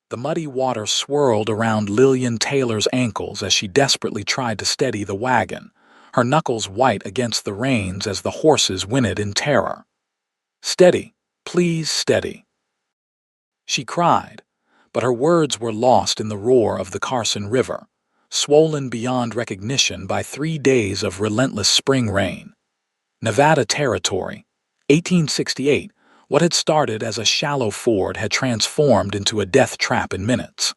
The muddy water swirled around Lillian Taylor's ankles as she desperately tried to steady the wagon, her knuckles white against the reins as the horses whinnied in terror. "Steady, please steady," she cried, but her words were lost in the roar of the Carson River, swollen beyond recognition by 3 days of relentless spring rain. Nevada Territory, 1868, what had started as a shallow ford had transformed into a death trap in minutes.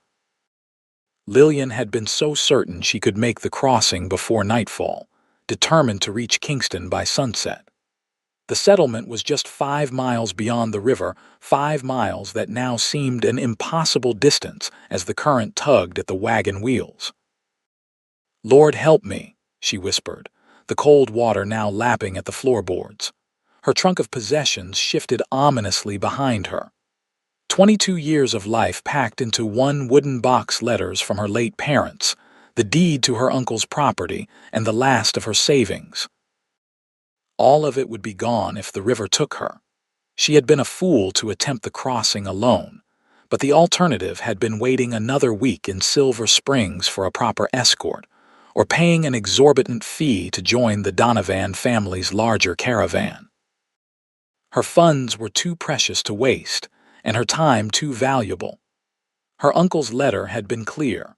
Lillian had been so certain she could make the crossing before nightfall, determined to reach Kingston by sunset. The settlement was just 5 miles beyond the river, 5 miles that now seemed an impossible distance as the current tugged at the wagon wheels. "Lord help me," she whispered, the cold water now lapping at the floorboards. Her trunk of possessions shifted ominously behind her. 22 years of life packed into one wooden box, letters from her late parents, the deed to her uncle's property, and the last of her savings. All of it would be gone if the river took her. She had been a fool to attempt the crossing alone, but the alternative had been waiting another week in Silver Springs for a proper escort, or paying an exorbitant fee to join the Donovan family's larger caravan. Her funds were too precious to waste, and her time too valuable. Her uncle's letter had been clear.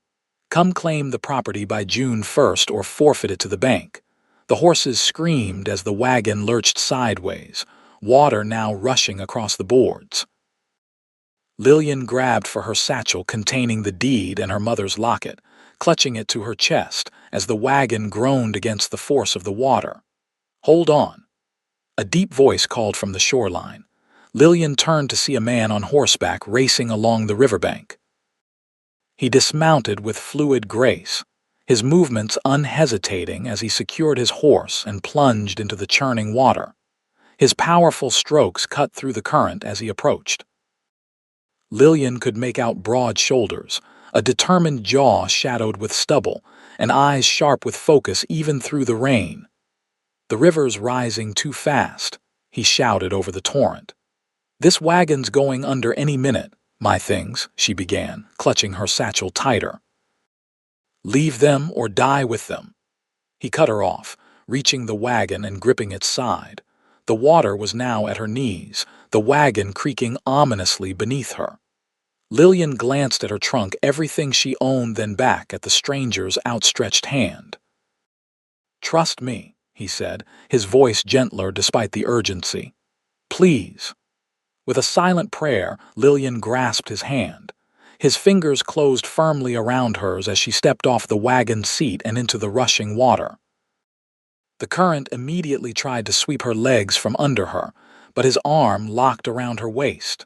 Come claim the property by June 1st or forfeit it to the bank. The horses screamed as the wagon lurched sideways, water now rushing across the boards. Lillian grabbed for her satchel containing the deed and her mother's locket, clutching it to her chest as the wagon groaned against the force of the water. "Hold on." A deep voice called from the shoreline. Lillian turned to see a man on horseback racing along the riverbank. He dismounted with fluid grace, his movements unhesitating as he secured his horse and plunged into the churning water. His powerful strokes cut through the current as he approached. Lillian could make out broad shoulders, a determined jaw shadowed with stubble, and eyes sharp with focus even through the rain. "The river's rising too fast," he shouted over the torrent. "This wagon's going under any minute, my things," she began, clutching her satchel tighter. "Leave them or die with them." He cut her off, reaching the wagon and gripping its side. The water was now at her knees, the wagon creaking ominously beneath her. Lillian glanced at her trunk, everything she owned, then back at the stranger's outstretched hand. "Trust me," he said, his voice gentler despite the urgency. "Please." With a silent prayer, Lillian grasped his hand. His fingers closed firmly around hers as she stepped off the wagon seat and into the rushing water. The current immediately tried to sweep her legs from under her, but his arm locked around her waist.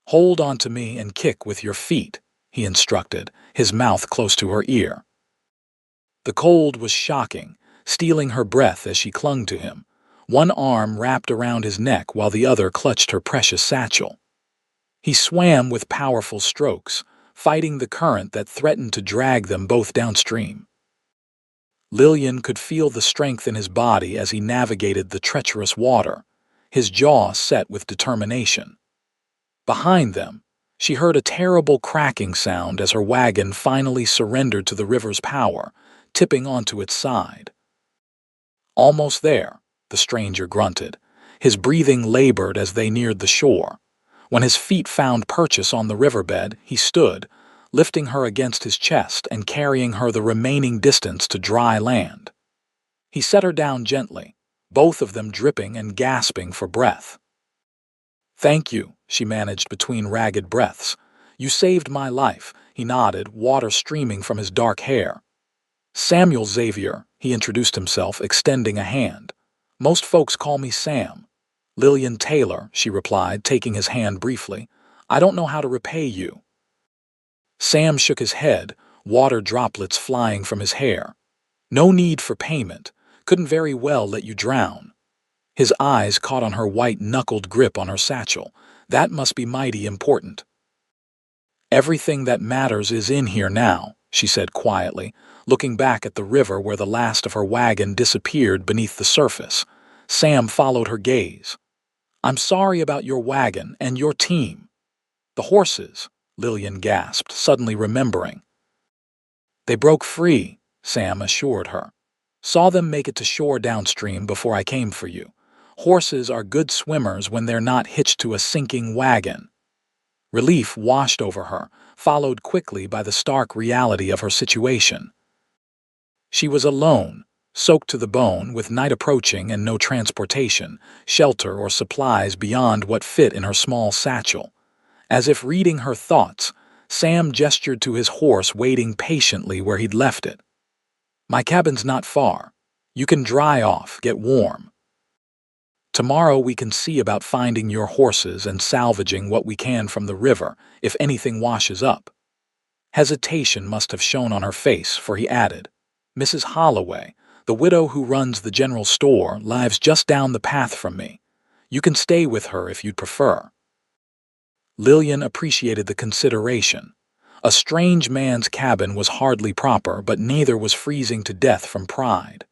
"Hold on to me and kick with your feet," he instructed, his mouth close to her ear. The cold was shocking, stealing her breath as she clung to him, one arm wrapped around his neck while the other clutched her precious satchel. He swam with powerful strokes, fighting the current that threatened to drag them both downstream. Lillian could feel the strength in his body as he navigated the treacherous water, his jaw set with determination. Behind them, she heard a terrible cracking sound as her wagon finally surrendered to the river's power, tipping onto its side. "Almost there," the stranger grunted. His breathing labored as they neared the shore. When his feet found purchase on the riverbed, he stood, lifting her against his chest and carrying her the remaining distance to dry land. He set her down gently, both of them dripping and gasping for breath. "Thank you," she managed between ragged breaths. "You saved my life," he nodded, water streaming from his dark hair. "Samuel Xavier," he introduced himself, extending a hand. "Most folks call me Sam." "Lillian Taylor," she replied, taking his hand briefly. "I don't know how to repay you." Sam shook his head, water droplets flying from his hair. "No need for payment. Couldn't very well let you drown." His eyes caught on her white-knuckled grip on her satchel. "That must be mighty important." "Everything that matters is in here now," she said quietly, looking back at the river where the last of her wagon disappeared beneath the surface. Sam followed her gaze. "I'm sorry about your wagon and your team." "The horses," Lillian gasped, suddenly remembering. They broke free, Sam assured her. Saw them make it to shore downstream before I came for you. Horses are good swimmers when they're not hitched to a sinking wagon. Relief washed over her, followed quickly by the stark reality of her situation. She was alone, soaked to the bone, with night approaching and no transportation, shelter, or supplies beyond what fit in her small satchel. As if reading her thoughts, Sam gestured to his horse waiting patiently where he'd left it. My cabin's not far. You can dry off, get warm. Tomorrow we can see about finding your horses and salvaging what we can from the river if anything washes up. Hesitation must have shown on her face, for he added, Mrs. Holloway, the widow who runs the general store, lives just down the path from me. You can stay with her if you'd prefer. Lillian appreciated the consideration. A strange man's cabin was hardly proper, but neither was freezing to death from pride.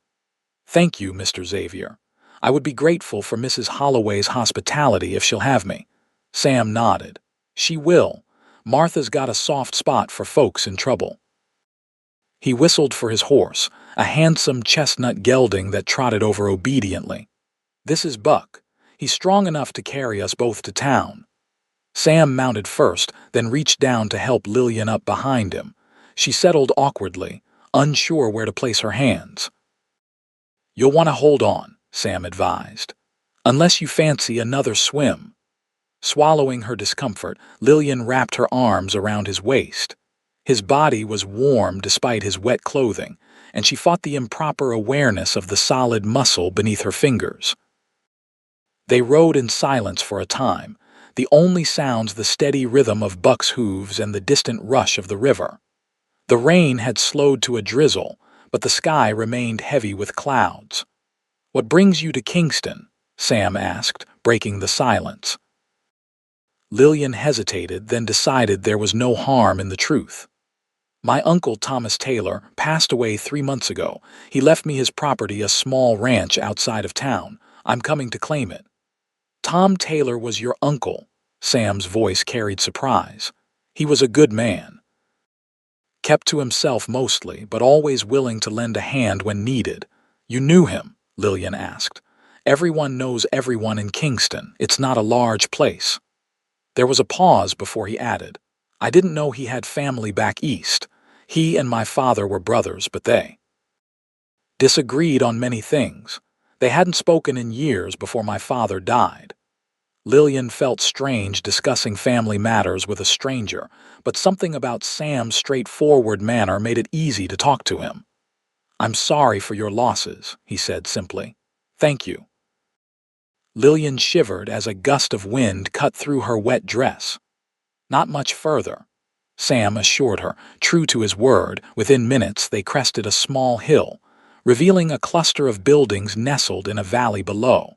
Thank you, Mr. Xavier. I would be grateful for Mrs. Holloway's hospitality if she'll have me. Sam nodded. She will. Martha's got a soft spot for folks in trouble. He whistled for his horse, a handsome chestnut gelding that trotted over obediently. This is Buck. He's strong enough to carry us both to town. Sam mounted first, then reached down to help Lillian up behind him. She settled awkwardly, unsure where to place her hands. You'll want to hold on, Sam advised, unless you fancy another swim. Swallowing her discomfort, Lillian wrapped her arms around his waist. His body was warm despite his wet clothing, and she fought the improper awareness of the solid muscle beneath her fingers. They rode in silence for a time, the only sounds the steady rhythm of Buck's hooves and the distant rush of the river. The rain had slowed to a drizzle, but the sky remained heavy with clouds. What brings you to Kingston? Sam asked, breaking the silence. Lillian hesitated, then decided there was no harm in the truth. My uncle, Thomas Taylor, passed away 3 months ago. He left me his property, a small ranch outside of town. I'm coming to claim it. Tom Taylor was your uncle? Sam's voice carried surprise. He was a good man. Kept to himself mostly, but always willing to lend a hand when needed. You knew him? Lillian asked. Everyone knows everyone in Kingston. It's not a large place. There was a pause before he added, I didn't know he had family back east. He and my father were brothers, but they disagreed on many things. They hadn't spoken in years before my father died. Lillian felt strange discussing family matters with a stranger, but something about Sam's straightforward manner made it easy to talk to him. I'm sorry for your losses, he said simply. Thank you. Lillian shivered as a gust of wind cut through her wet dress. Not much further, Sam assured her, true to his word. Within minutes they crested a small hill, revealing a cluster of buildings nestled in a valley below.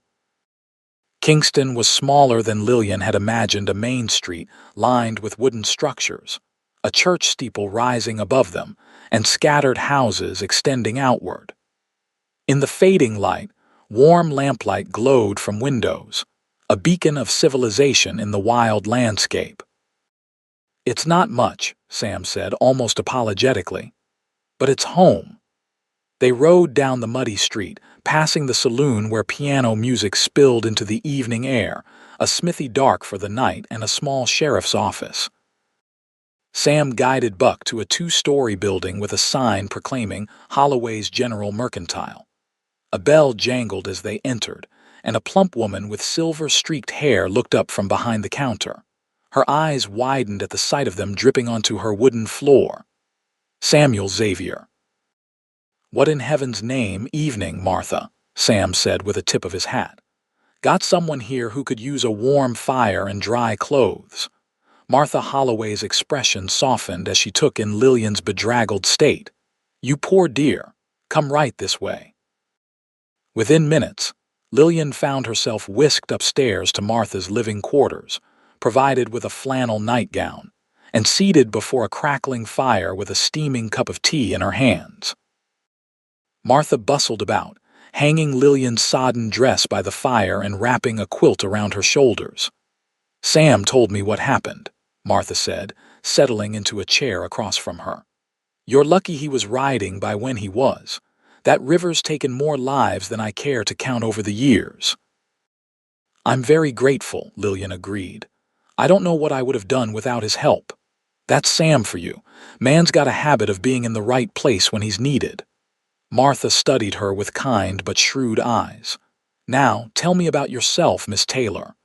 Kingston was smaller than Lillian had imagined, a main street lined with wooden structures, a church steeple rising above them, and scattered houses extending outward. In the fading light, warm lamplight glowed from windows, a beacon of civilization in the wild landscape. It's not much, Sam said, almost apologetically, but it's home. They rode down the muddy street, passing the saloon where piano music spilled into the evening air, a smithy dark for the night, and a small sheriff's office. Sam guided Buck to a 2-story building with a sign proclaiming Holloway's General Mercantile. A bell jangled as they entered, and a plump woman with silver-streaked hair looked up from behind the counter. Her eyes widened at the sight of them dripping onto her wooden floor. Samuel Xavier. What in heaven's name? Evening, Martha, Sam said with a tip of his hat. Got someone here who could use a warm fire and dry clothes. Martha Holloway's expression softened as she took in Lillian's bedraggled state. You poor dear. Come right this way. Within minutes, Lillian found herself whisked upstairs to Martha's living quarters, provided with a flannel nightgown, and seated before a crackling fire with a steaming cup of tea in her hands. Martha bustled about, hanging Lillian's sodden dress by the fire and wrapping a quilt around her shoulders. Sam told me what happened, Martha said, settling into a chair across from her. "You're lucky he was riding by when he was. That river's taken more lives than I care to count over the years." "I'm very grateful," Lillian agreed. "I don't know what I would have done without his help. That's Sam for you. Man's got a habit of being in the right place when he's needed." Martha studied her with kind but shrewd eyes. "Now, tell me about yourself, Miss Taylor.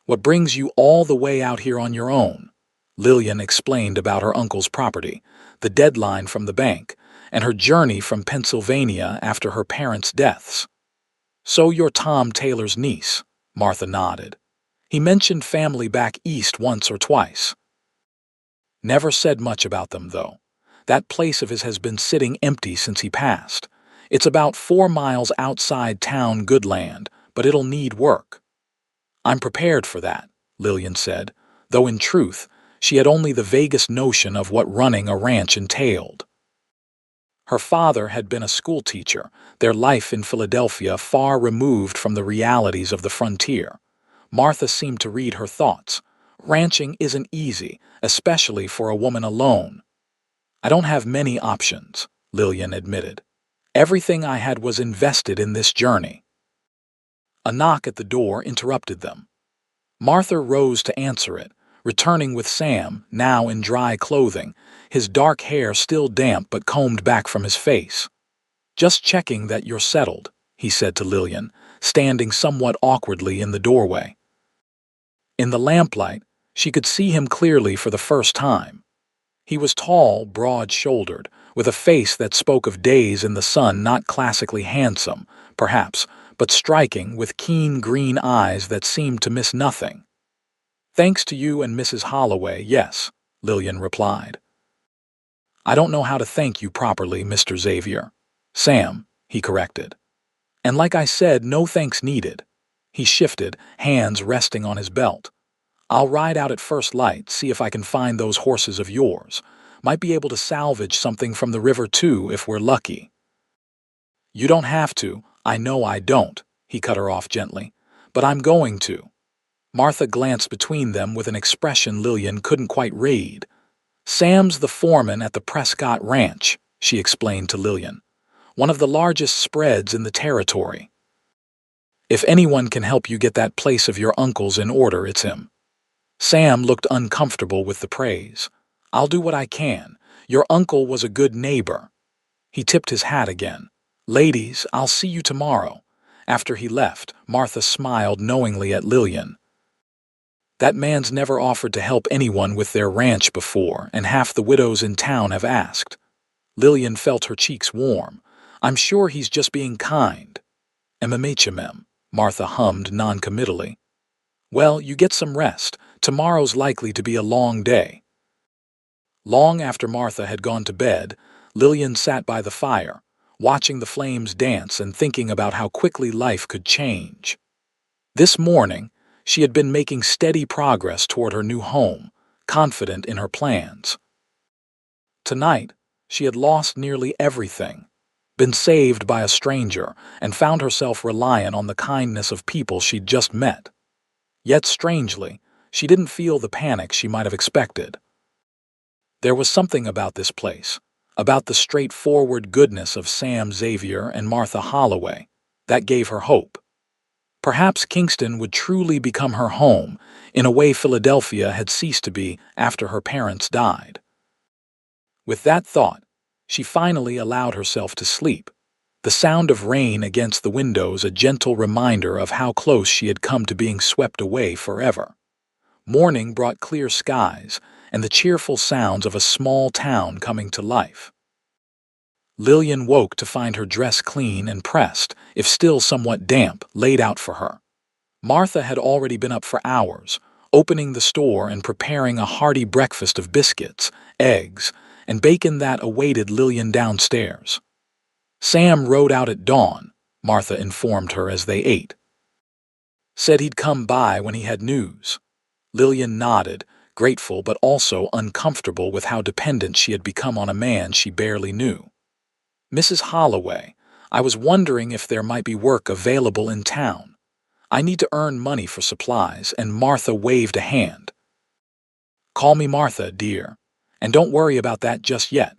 What brings you all the way out here on your own?" Lillian explained about her uncle's property, the deadline from the bank, and her journey from Pennsylvania after her parents' deaths. "So you're Tom Taylor's niece," Martha nodded. "He mentioned family back east once or twice." "Never said much about them, though. That place of his has been sitting empty since he passed. It's about 4 miles outside town good land, but it'll need work." "I'm prepared for that," Lillian said, though in truth, she had only the vaguest notion of what running a ranch entailed. Her father had been a schoolteacher, their life in Philadelphia far removed from the realities of the frontier. Martha seemed to read her thoughts. "Ranching isn't easy, especially for a woman alone." "I don't have many options," Lillian admitted. "Everything I had was invested in this journey." A knock at the door interrupted them. Martha rose to answer it, returning with Sam, now in dry clothing, his dark hair still damp but combed back from his face. "Just checking that you're settled," he said to Lillian, standing somewhat awkwardly in the doorway. In the lamplight, she could see him clearly for the first time. He was tall, broad-shouldered, with a face that spoke of days in the sun, not classically handsome, perhaps, but striking, with keen green eyes that seemed to miss nothing. "Thanks to you and Mrs. Holloway, yes," Lillian replied. "I don't know how to thank you properly, Mr. Xavier." "Sam," he corrected. "And like I said, no thanks needed." He shifted, hands resting on his belt. "I'll ride out at first light, see if I can find those horses of yours. Might be able to salvage something from the river too, if we're lucky." "You don't have to. I know I don't," he cut her off gently. "But I'm going to." Martha glanced between them with an expression Lillian couldn't quite read. "Sam's the foreman at the Prescott Ranch," she explained to Lillian. "One of the largest spreads in the territory. If anyone can help you get that place of your uncle's in order, it's him." Sam looked uncomfortable with the praise. "I'll do what I can. Your uncle was a good neighbor." He tipped his hat again. "Ladies, I'll see you tomorrow." After he left, Martha smiled knowingly at Lillian. "That man's never offered to help anyone with their ranch before, and half the widows in town have asked." Lillian felt her cheeks warm. "I'm sure he's just being kind." "MMHMM," Martha hummed noncommittally. "Well, you get some rest. Tomorrow's likely to be a long day." Long after Martha had gone to bed, Lillian sat by the fire, watching the flames dance and thinking about how quickly life could change. This morning, she had been making steady progress toward her new home, confident in her plans. Tonight, she had lost nearly everything, been saved by a stranger, and found herself reliant on the kindness of people she'd just met. Yet strangely, she didn't feel the panic she might have expected. There was something about this place, about the straightforward goodness of Sam Xavier and Martha Holloway, that gave her hope. Perhaps Kingston would truly become her home in a way Philadelphia had ceased to be after her parents died. With that thought, she finally allowed herself to sleep, the sound of rain against the windows a gentle reminder of how close she had come to being swept away forever. Morning brought clear skies and the cheerful sounds of a small town coming to life. Lillian woke to find her dress clean and pressed, if still somewhat damp, laid out for her. Martha had already been up for hours, opening the store and preparing a hearty breakfast of biscuits, eggs, and bacon that awaited Lillian downstairs. "Sam rode out at dawn," Martha informed her as they ate. "Said he'd come by when he had news." Lillian nodded, grateful but also uncomfortable with how dependent she had become on a man she barely knew. "Mrs. Holloway, I was wondering if there might be work available in town. I need to earn money for supplies," and Martha waved a hand. Call me Martha, dear. And don't worry about that just yet.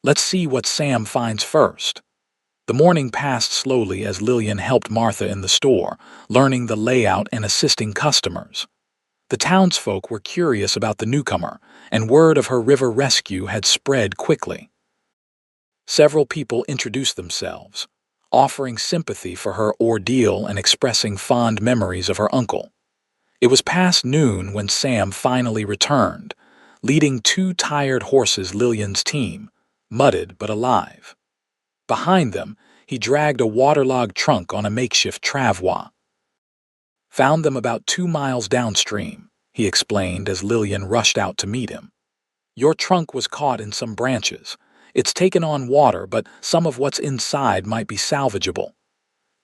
Let's see what Sam finds first. The morning passed slowly as Lillian helped Martha in the store, learning the layout and assisting customers. The townsfolk were curious about the newcomer, and word of her river rescue had spread quickly. Several people introduced themselves, offering sympathy for her ordeal and expressing fond memories of her uncle. It was past noon when Sam finally returned, leading 2 tired horses Lillian's team, mudded but alive. Behind them, he dragged a waterlogged trunk on a makeshift travois. Found them about 2 miles downstream, he explained as Lillian rushed out to meet him. Your trunk was caught in some branches. It's taken on water, but some of what's inside might be salvageable.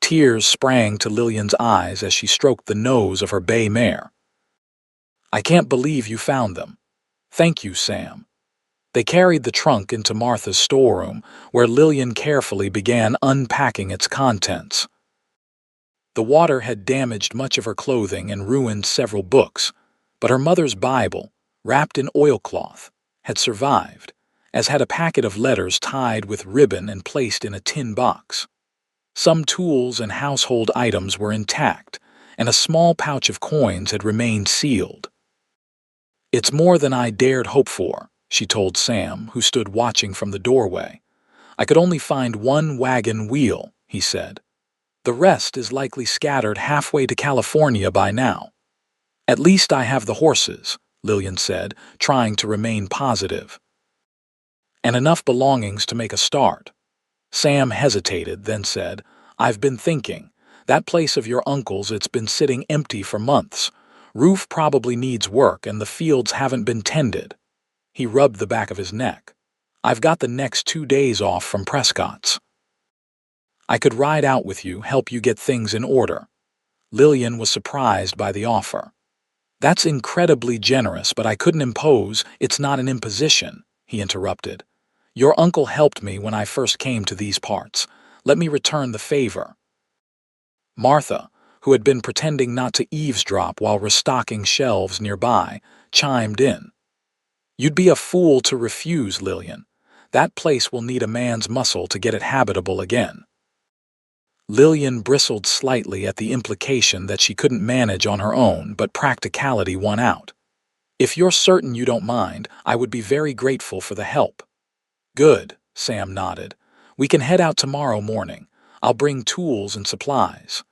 Tears sprang to Lillian's eyes as she stroked the nose of her bay mare. I can't believe you found them. Thank you, Sam. They carried the trunk into Martha's storeroom, where Lillian carefully began unpacking its contents. The water had damaged much of her clothing and ruined several books, but her mother's Bible, wrapped in oilcloth, had survived, as had a packet of letters tied with ribbon and placed in a tin box. Some tools and household items were intact, and a small pouch of coins had remained sealed. It's more than I dared hope for, she told Sam, who stood watching from the doorway. I could only find 1 wagon wheel, he said. The rest is likely scattered halfway to California by now. At least I have the horses, Lillian said, trying to remain positive. And enough belongings to make a start. Sam hesitated, then said, I've been thinking. That place of your uncle's, it's been sitting empty for months. Roof probably needs work and the fields haven't been tended. He rubbed the back of his neck. I've got the next 2 days off from Prescott's. I could ride out with you, help you get things in order. Lillian was surprised by the offer. That's incredibly generous, but I couldn't impose. It's not an imposition, he interrupted. Your uncle helped me when I first came to these parts. Let me return the favor. Martha, who had been pretending not to eavesdrop while restocking shelves nearby, chimed in. You'd be a fool to refuse, Lillian. That place will need a man's muscle to get it habitable again. Lillian bristled slightly at the implication that she couldn't manage on her own, but practicality won out. If you're certain you don't mind, I would be very grateful for the help. Good, Sam nodded. We can head out tomorrow morning. I'll bring tools and supplies.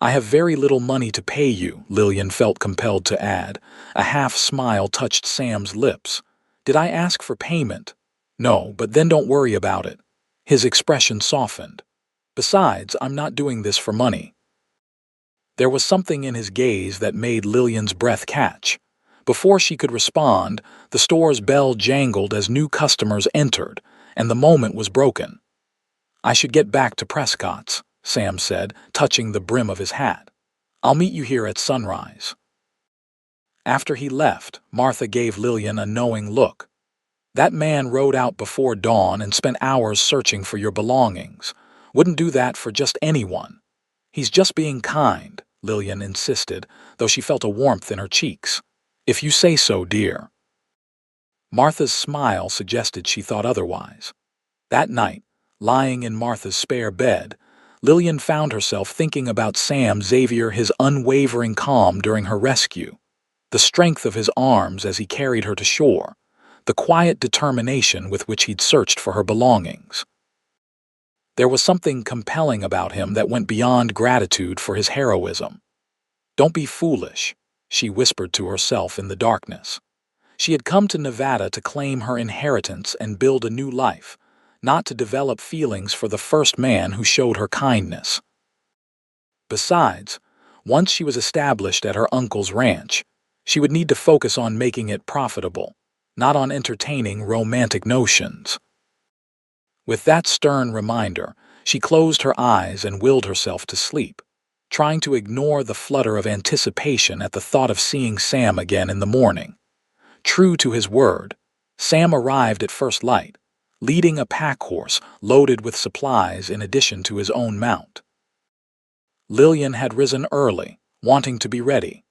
I have very little money to pay you, Lillian felt compelled to add. A half smile touched Sam's lips. Did I ask for payment? No, but then don't worry about it. His expression softened. Besides, I'm not doing this for money. There was something in his gaze that made Lillian's breath catch. Before she could respond, the store's bell jangled as new customers entered, and the moment was broken. I should get back to Prescott's, Sam said, touching the brim of his hat. I'll meet you here at sunrise. After he left, Martha gave Lillian a knowing look. That man rode out before dawn and spent hours searching for your belongings. Wouldn't do that for just anyone. He's just being kind, Lillian insisted, though she felt a warmth in her cheeks. If you say so, dear. Martha's smile suggested she thought otherwise. That night, lying in Martha's spare bed, Lillian found herself thinking about Sam Xavier, his unwavering calm during her rescue, the strength of his arms as he carried her to shore, the quiet determination with which he'd searched for her belongings. There was something compelling about him that went beyond gratitude for his heroism. Don't be foolish, she whispered to herself in the darkness. She had come to Nevada to claim her inheritance and build a new life, not to develop feelings for the first man who showed her kindness. Besides, once she was established at her uncle's ranch, she would need to focus on making it profitable, not on entertaining romantic notions. With that stern reminder, she closed her eyes and willed herself to sleep, trying to ignore the flutter of anticipation at the thought of seeing Sam again in the morning. True to his word, Sam arrived at first light, leading a pack horse loaded with supplies in addition to his own mount. Lillian had risen early, wanting to be ready.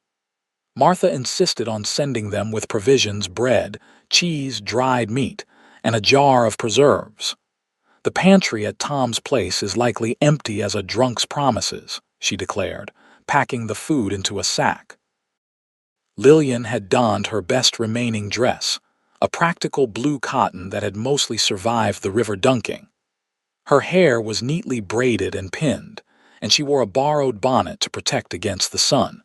Martha insisted on sending them with provisions, bread, cheese, dried meat, and a jar of preserves. "The pantry at Tom's place is likely empty as a drunk's promises," she declared, packing the food into a sack. Lillian had donned her best remaining dress, a practical blue cotton that had mostly survived the river dunking. Her hair was neatly braided and pinned, and she wore a borrowed bonnet to protect against the sun.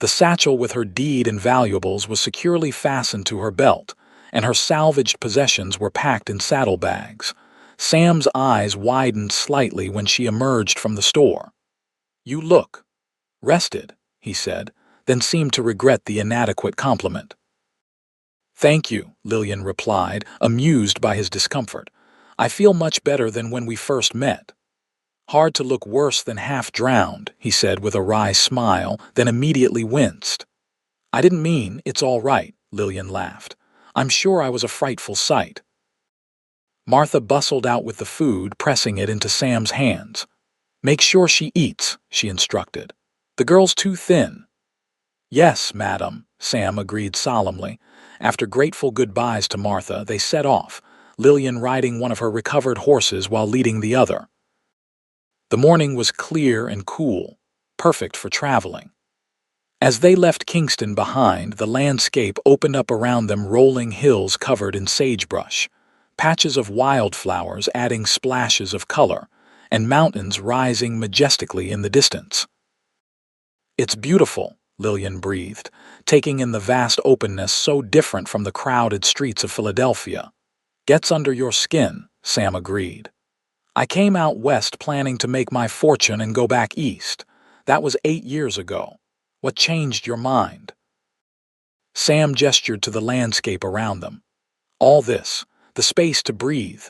The satchel with her deed and valuables was securely fastened to her belt, and her salvaged possessions were packed in saddlebags. Sam's eyes widened slightly when she emerged from the store. "You look rested," he said, then seemed to regret the inadequate compliment. "Thank you," Lillian replied, amused by his discomfort. "I feel much better than when we first met." "Hard to look worse than half drowned," he said with a wry smile, then immediately winced. "I didn't mean it's all right," Lillian laughed. "I'm sure I was a frightful sight." Martha bustled out with the food, pressing it into Sam's hands. "Make sure she eats," she instructed. "The girl's too thin." "Yes, madam," Sam agreed solemnly. After grateful goodbyes to Martha, they set off, Lillian riding one of her recovered horses while leading the other. The morning was clear and cool, perfect for traveling. As they left Kingston behind, the landscape opened up around them, rolling hills covered in sagebrush, patches of wildflowers adding splashes of color, and mountains rising majestically in the distance. "It's beautiful," Lillian breathed, taking in the vast openness so different from the crowded streets of Philadelphia. "Gets under your skin," Sam agreed. "I came out west planning to make my fortune and go back east. That was 8 years ago. What changed your mind?" Sam gestured to the landscape around them. "All this, the space to breathe,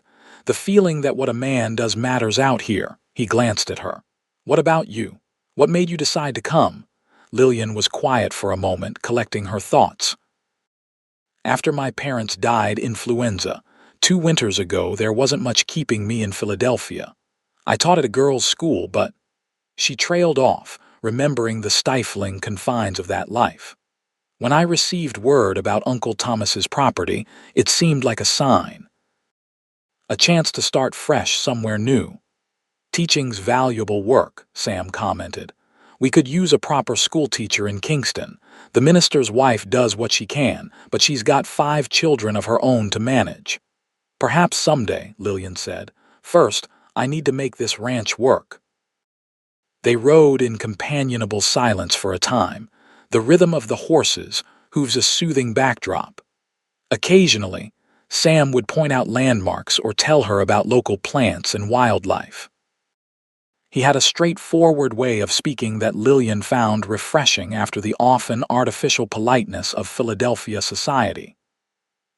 the feeling that what a man does matters out here." He glanced at her. "What about you? What made you decide to come?" Lillian was quiet for a moment, collecting her thoughts. "After my parents died influenza, 2 winters ago, there wasn't much keeping me in Philadelphia. I taught at a girls' school, but—" She trailed off, remembering the stifling confines of that life. "When I received word about Uncle Thomas's property, it seemed like a sign. A chance to start fresh somewhere new. Teaching's valuable work," Sam commented. "We could use a proper schoolteacher in Kingston. The minister's wife does what she can, but she's got 5 children of her own to manage." "Perhaps someday," Lillian said. "First, I need to make this ranch work." They rode in companionable silence for a time, the rhythm of the horses, hooves a soothing backdrop. Occasionally, Sam would point out landmarks or tell her about local plants and wildlife. He had a straightforward way of speaking that Lillian found refreshing after the often artificial politeness of Philadelphia society.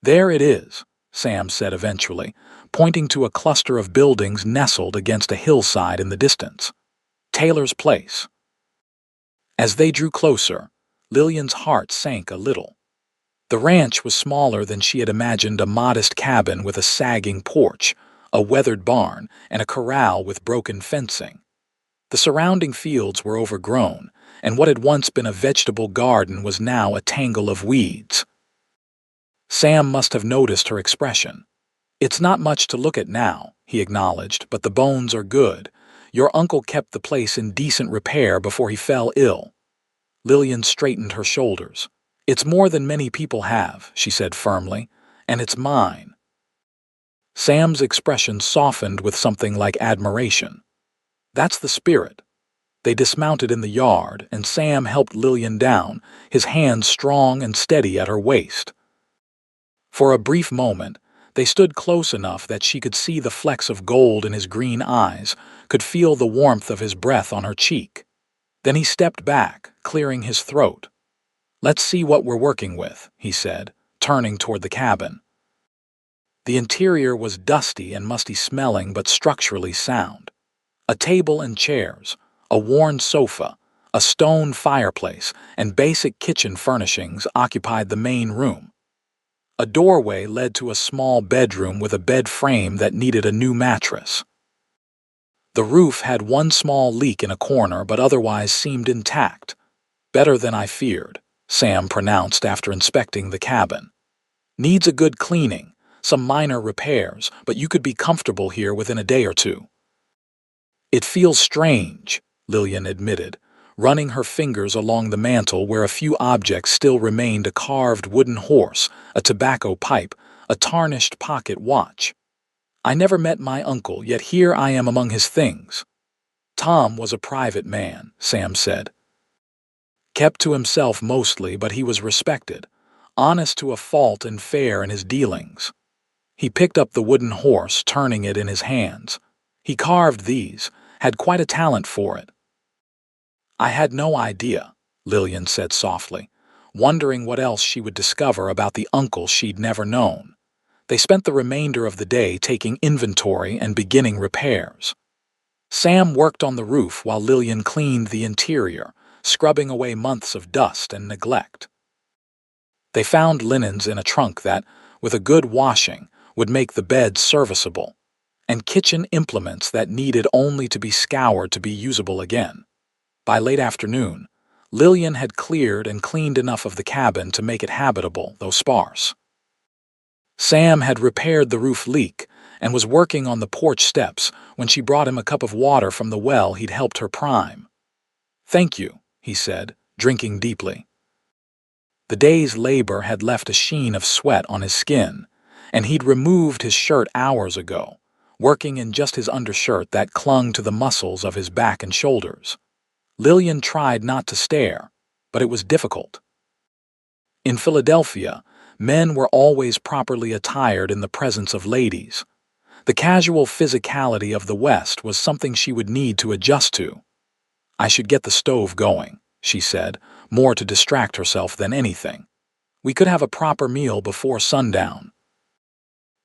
"There it is," Sam said eventually, pointing to a cluster of buildings nestled against a hillside in the distance. "Taylor's place." As they drew closer, Lillian's heart sank a little. The ranch was smaller than she had imagined, a modest cabin with a sagging porch, a weathered barn, and a corral with broken fencing. The surrounding fields were overgrown, and what had once been a vegetable garden was now a tangle of weeds. Sam must have noticed her expression. "It's not much to look at now," he acknowledged, "but the bones are good. Your uncle kept the place in decent repair before he fell ill." Lillian straightened her shoulders. "It's more than many people have," she said firmly, "and it's mine." Sam's expression softened with something like admiration. "That's the spirit." They dismounted in the yard, and Sam helped Lillian down, his hands strong and steady at her waist. For a brief moment, they stood close enough that she could see the flecks of gold in his green eyes, could feel the warmth of his breath on her cheek. Then he stepped back, clearing his throat. "Let's see what we're working with," he said, turning toward the cabin. The interior was dusty and musty-smelling but structurally sound. A table and chairs, a worn sofa, a stone fireplace, and basic kitchen furnishings occupied the main room. A doorway led to a small bedroom with a bed frame that needed a new mattress. The roof had one small leak in a corner but otherwise seemed intact. Better than I feared, Sam pronounced after inspecting the cabin. Needs a good cleaning, some minor repairs, but you could be comfortable here within a day or two. It feels strange, Lillian admitted, running her fingers along the mantel where a few objects still remained: a carved wooden horse, a tobacco pipe, a tarnished pocket watch. I never met my uncle, yet here I am among his things. Tom was a private man, Sam said. Kept to himself mostly, but he was respected, honest to a fault and fair in his dealings. He picked up the wooden horse, turning it in his hands. He carved these, had quite a talent for it. I had no idea, Lillian said softly, wondering what else she would discover about the uncle she'd never known. They spent the remainder of the day taking inventory and beginning repairs. Sam worked on the roof while Lillian cleaned the interior, scrubbing away months of dust and neglect. They found linens in a trunk that, with a good washing, would make the bed serviceable, and kitchen implements that needed only to be scoured to be usable again. By late afternoon, Lillian had cleared and cleaned enough of the cabin to make it habitable, though sparse. Sam had repaired the roof leak and was working on the porch steps when she brought him a cup of water from the well he'd helped her prime. "Thank you," he said, drinking deeply. The day's labor had left a sheen of sweat on his skin, and he'd removed his shirt hours ago, working in just his undershirt that clung to the muscles of his back and shoulders. Lillian tried not to stare, but it was difficult. In Philadelphia, men were always properly attired in the presence of ladies. The casual physicality of the West was something she would need to adjust to. "I should get the stove going," she said, more to distract herself than anything. "We could have a proper meal before sundown."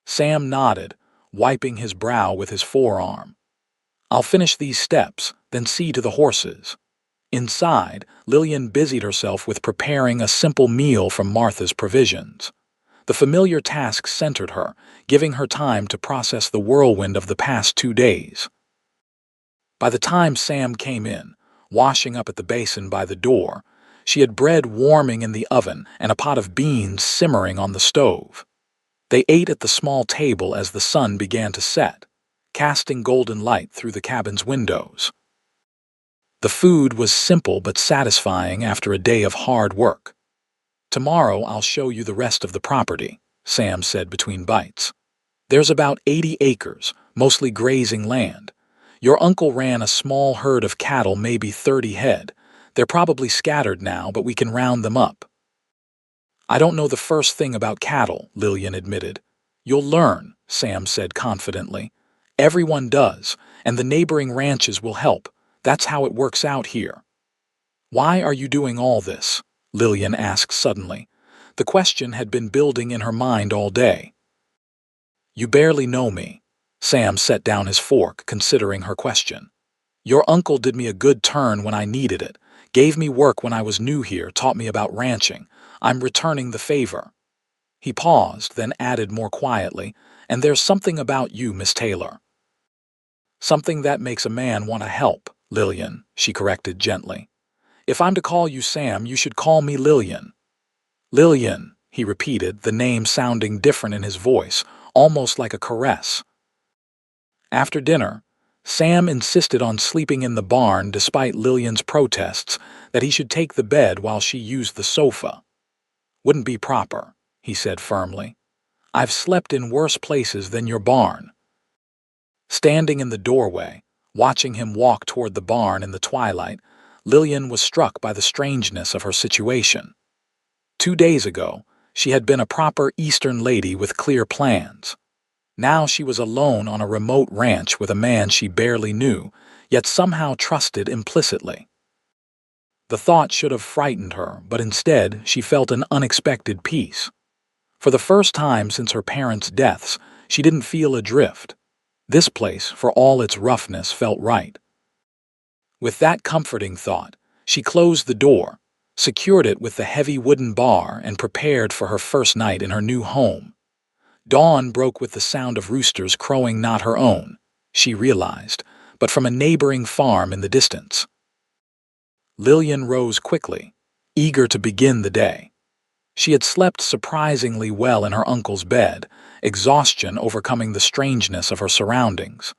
Sam nodded, wiping his brow with his forearm. "I'll finish these steps, then see to the horses." Inside, Lillian busied herself with preparing a simple meal from Martha's provisions. The familiar task centered her, giving her time to process the whirlwind of the past 2 days. By the time Sam came in, washing up at the basin by the door, she had bread warming in the oven and a pot of beans simmering on the stove. They ate at the small table as the sun began to set, casting golden light through the cabin's windows. The food was simple but satisfying after a day of hard work. "Tomorrow I'll show you the rest of the property," Sam said between bites. "There's about 80 acres, mostly grazing land. Your uncle ran a small herd of cattle, maybe 30 head. They're probably scattered now, but we can round them up." "I don't know the first thing about cattle," Lillian admitted. "You'll learn," Sam said confidently. "Everyone does, and the neighboring ranches will help. That's how it works out here." "Why are you doing all this?" Lillian asked suddenly. The question had been building in her mind all day. "You barely know me." Sam set down his fork, considering her question. "Your uncle did me a good turn when I needed it, gave me work when I was new here, taught me about ranching. I'm returning the favor." He paused, then added more quietly, "And there's something about you, Miss Taylor." "Something that makes a man want to help, Lillian," she corrected gently. "If I'm to call you Sam, you should call me Lillian." "Lillian," he repeated, the name sounding different in his voice, almost like a caress. After dinner, Sam insisted on sleeping in the barn despite Lillian's protests that he should take the bed while she used the sofa. "Wouldn't be proper," he said firmly. "I've slept in worse places than your barn." Standing in the doorway, watching him walk toward the barn in the twilight, Lillian was struck by the strangeness of her situation. 2 days ago, she had been a proper Eastern lady with clear plans. Now she was alone on a remote ranch with a man she barely knew, yet somehow trusted implicitly. The thought should have frightened her, but instead she felt an unexpected peace. For the first time since her parents' deaths, she didn't feel adrift. This place, for all its roughness, felt right. With that comforting thought, she closed the door, secured it with the heavy wooden bar, and prepared for her first night in her new home. Dawn broke with the sound of roosters crowing, not her own, she realized, but from a neighboring farm in the distance. Lillian rose quickly, eager to begin the day. She had slept surprisingly well in her uncle's bed, exhaustion overcoming the strangeness of her surroundings.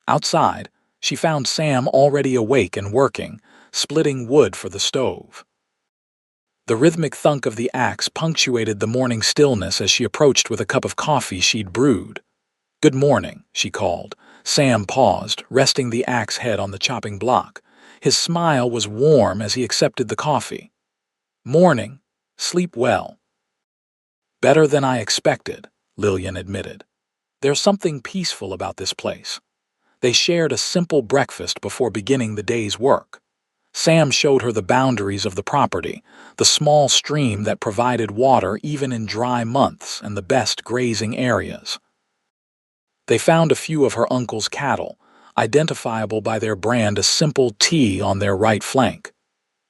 Outside, she found Sam already awake and working, splitting wood for the stove. The rhythmic thunk of the axe punctuated the morning stillness as she approached with a cup of coffee she'd brewed. "Good morning," she called. Sam paused, resting the axe head on the chopping block. His smile was warm as he accepted the coffee. "Morning. Sleep well." "Better than I expected," Lillian admitted. "There's something peaceful about this place." They shared a simple breakfast before beginning the day's work. Sam showed her the boundaries of the property, the small stream that provided water even in dry months and the best grazing areas. They found a few of her uncle's cattle, identifiable by their brand, a simple T on their right flank.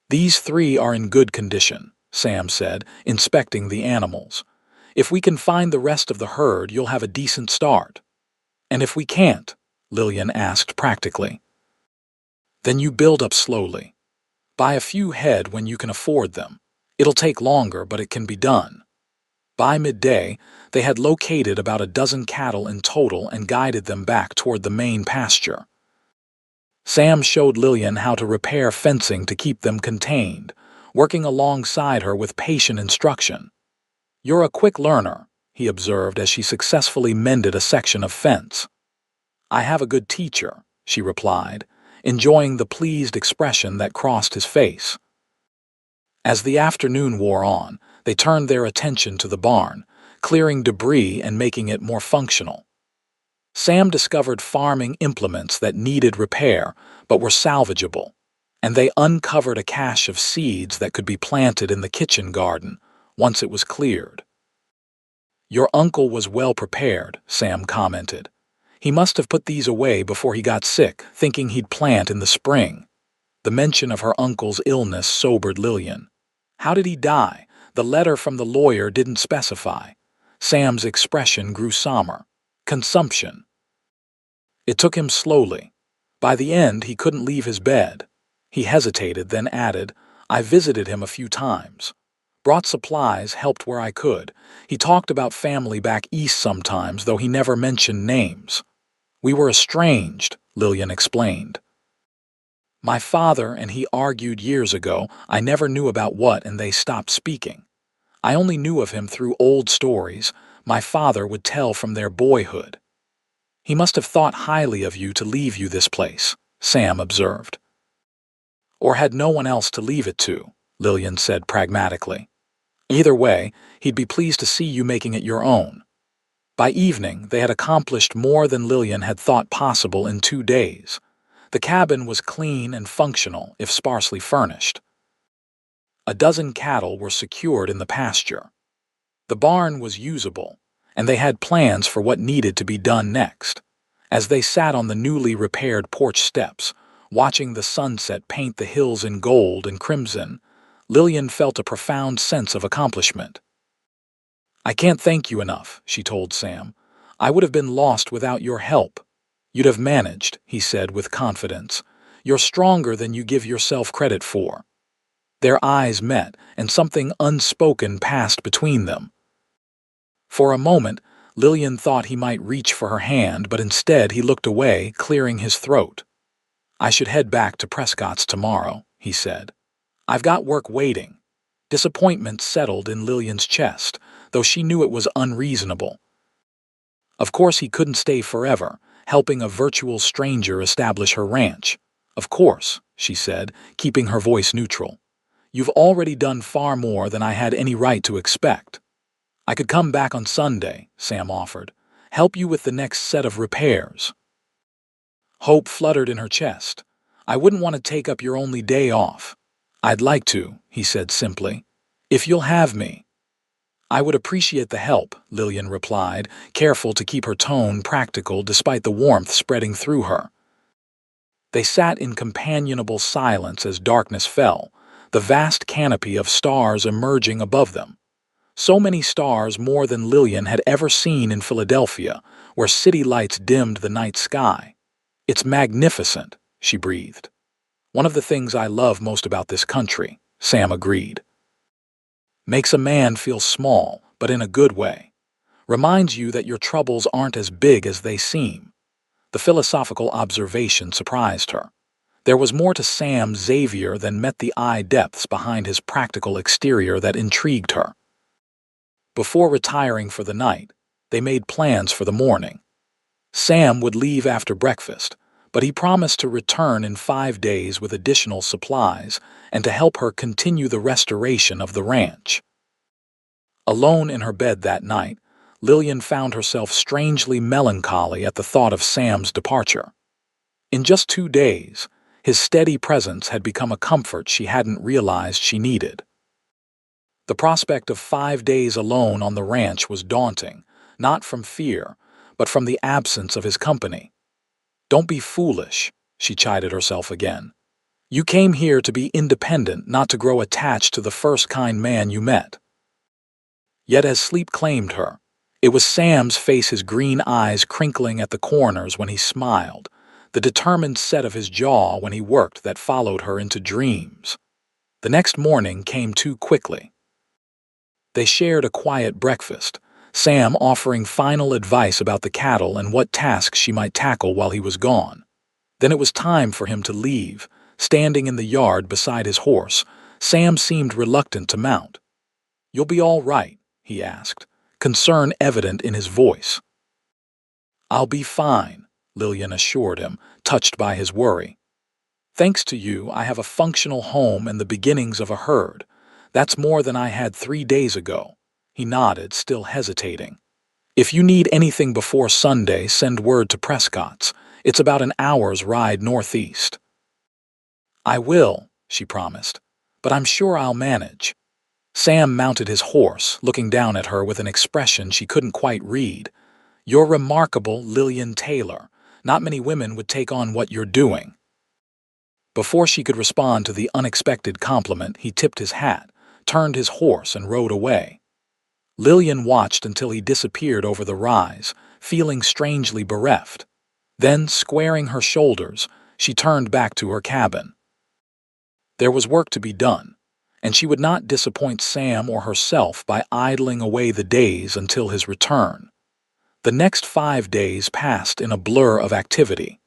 "These 3 are in good condition," Sam said, inspecting the animals. "If we can find the rest of the herd, you'll have a decent start." "And if we can't?" Lillian asked practically. "Then you build up slowly. Buy a few head when you can afford them. It'll take longer, but it can be done." By midday, they had located about a dozen cattle in total and guided them back toward the main pasture. Sam showed Lillian how to repair fencing to keep them contained, working alongside her with patient instruction. "You're a quick learner," he observed as she successfully mended a section of fence. "I have a good teacher," she replied, enjoying the pleased expression that crossed his face. As the afternoon wore on, they turned their attention to the barn, clearing debris and making it more functional. Sam discovered farming implements that needed repair but were salvageable, and they uncovered a cache of seeds that could be planted in the kitchen garden once it was cleared. "Your uncle was well prepared," Sam commented. "He must have put these away before he got sick, thinking he'd plant in the spring." The mention of her uncle's illness sobered Lillian. "How did he die?" The letter from the lawyer didn't specify. Sam's expression grew somber. "Consumption." "It took him slowly. By the end, he couldn't leave his bed." He hesitated, then added, "I visited him a few times. Brought supplies, helped where I could. He talked about family back east sometimes, though he never mentioned names." "We were estranged," Lillian explained. "My father and he argued years ago. I never knew about what, and they stopped speaking. I only knew of him through old stories my father would tell from their boyhood." "He must have thought highly of you to leave you this place," Sam observed. "Or had no one else to leave it to," Lillian said pragmatically. "Either way, he'd be pleased to see you making it your own." By evening, they had accomplished more than Lillian had thought possible in 2 days. The cabin was clean and functional, if sparsely furnished. A dozen cattle were secured in the pasture. The barn was usable, and they had plans for what needed to be done next. As they sat on the newly repaired porch steps, watching the sunset paint the hills in gold and crimson, Lillian felt a profound sense of accomplishment. "I can't thank you enough," she told Sam. "I would have been lost without your help." "You'd have managed," he said with confidence. "You're stronger than you give yourself credit for." Their eyes met, and something unspoken passed between them. For a moment, Lillian thought he might reach for her hand, but instead he looked away, clearing his throat. "I should head back to Prescott's tomorrow," he said. "I've got work waiting." Disappointment settled in Lillian's chest, though she knew it was unreasonable. Of course he couldn't stay forever, helping a virtual stranger establish her ranch. "Of course," she said, keeping her voice neutral. "You've already done far more than I had any right to expect." "I could come back on Sunday," Sam offered. "Help you with the next set of repairs." Hope fluttered in her chest. "I wouldn't want to take up your only day off." "I'd like to," he said simply. "If you'll have me." "I would appreciate the help," Lillian replied, careful to keep her tone practical despite the warmth spreading through her. They sat in companionable silence as darkness fell, the vast canopy of stars emerging above them. So many stars, more than Lillian had ever seen in Philadelphia, where city lights dimmed the night sky. "It's magnificent," she breathed. "One of the things I love most about this country," Sam agreed. Makes a man feel small, but in a good way. Reminds you that your troubles aren't as big as they seem. The philosophical observation surprised her. There was more to Sam Xavier than met the eye depths behind his practical exterior that intrigued her. Before retiring for the night, they made plans for the morning. Sam would leave after breakfast, but he promised to return in 5 days with additional supplies and to help her continue the restoration of the ranch. Alone in her bed that night, Lillian found herself strangely melancholy at the thought of Sam's departure. In just 2 days, his steady presence had become a comfort she hadn't realized she needed. The prospect of 5 days alone on the ranch was daunting, not from fear, but from the absence of his company. "Don't be foolish," she chided herself again. "You came here to be independent, not to grow attached to the first kind man you met." Yet as sleep claimed her, it was Sam's face, his green eyes crinkling at the corners when he smiled, the determined set of his jaw when he worked that followed her into dreams. The next morning came too quickly. They shared a quiet breakfast, Sam offering final advice about the cattle and what tasks she might tackle while he was gone. Then it was time for him to leave. Standing in the yard beside his horse, Sam seemed reluctant to mount. "You'll be all right?" he asked, concern evident in his voice. "I'll be fine," Lillian assured him, touched by his worry. "Thanks to you, I have a functional home and the beginnings of a herd. That's more than I had 3 days ago." He nodded, still hesitating. "If you need anything before Sunday, send word to Prescott's. It's about an hour's ride northeast." "I will," she promised, "but I'm sure I'll manage." Sam mounted his horse, looking down at her with an expression she couldn't quite read. "You're remarkable, Lillian Taylor. Not many women would take on what you're doing." Before she could respond to the unexpected compliment, he tipped his hat, turned his horse, and rode away. Lillian watched until he disappeared over the rise, feeling strangely bereft. Then, squaring her shoulders, she turned back to her cabin. There was work to be done, and she would not disappoint Sam or herself by idling away the days until his return. The next 5 days passed in a blur of activity.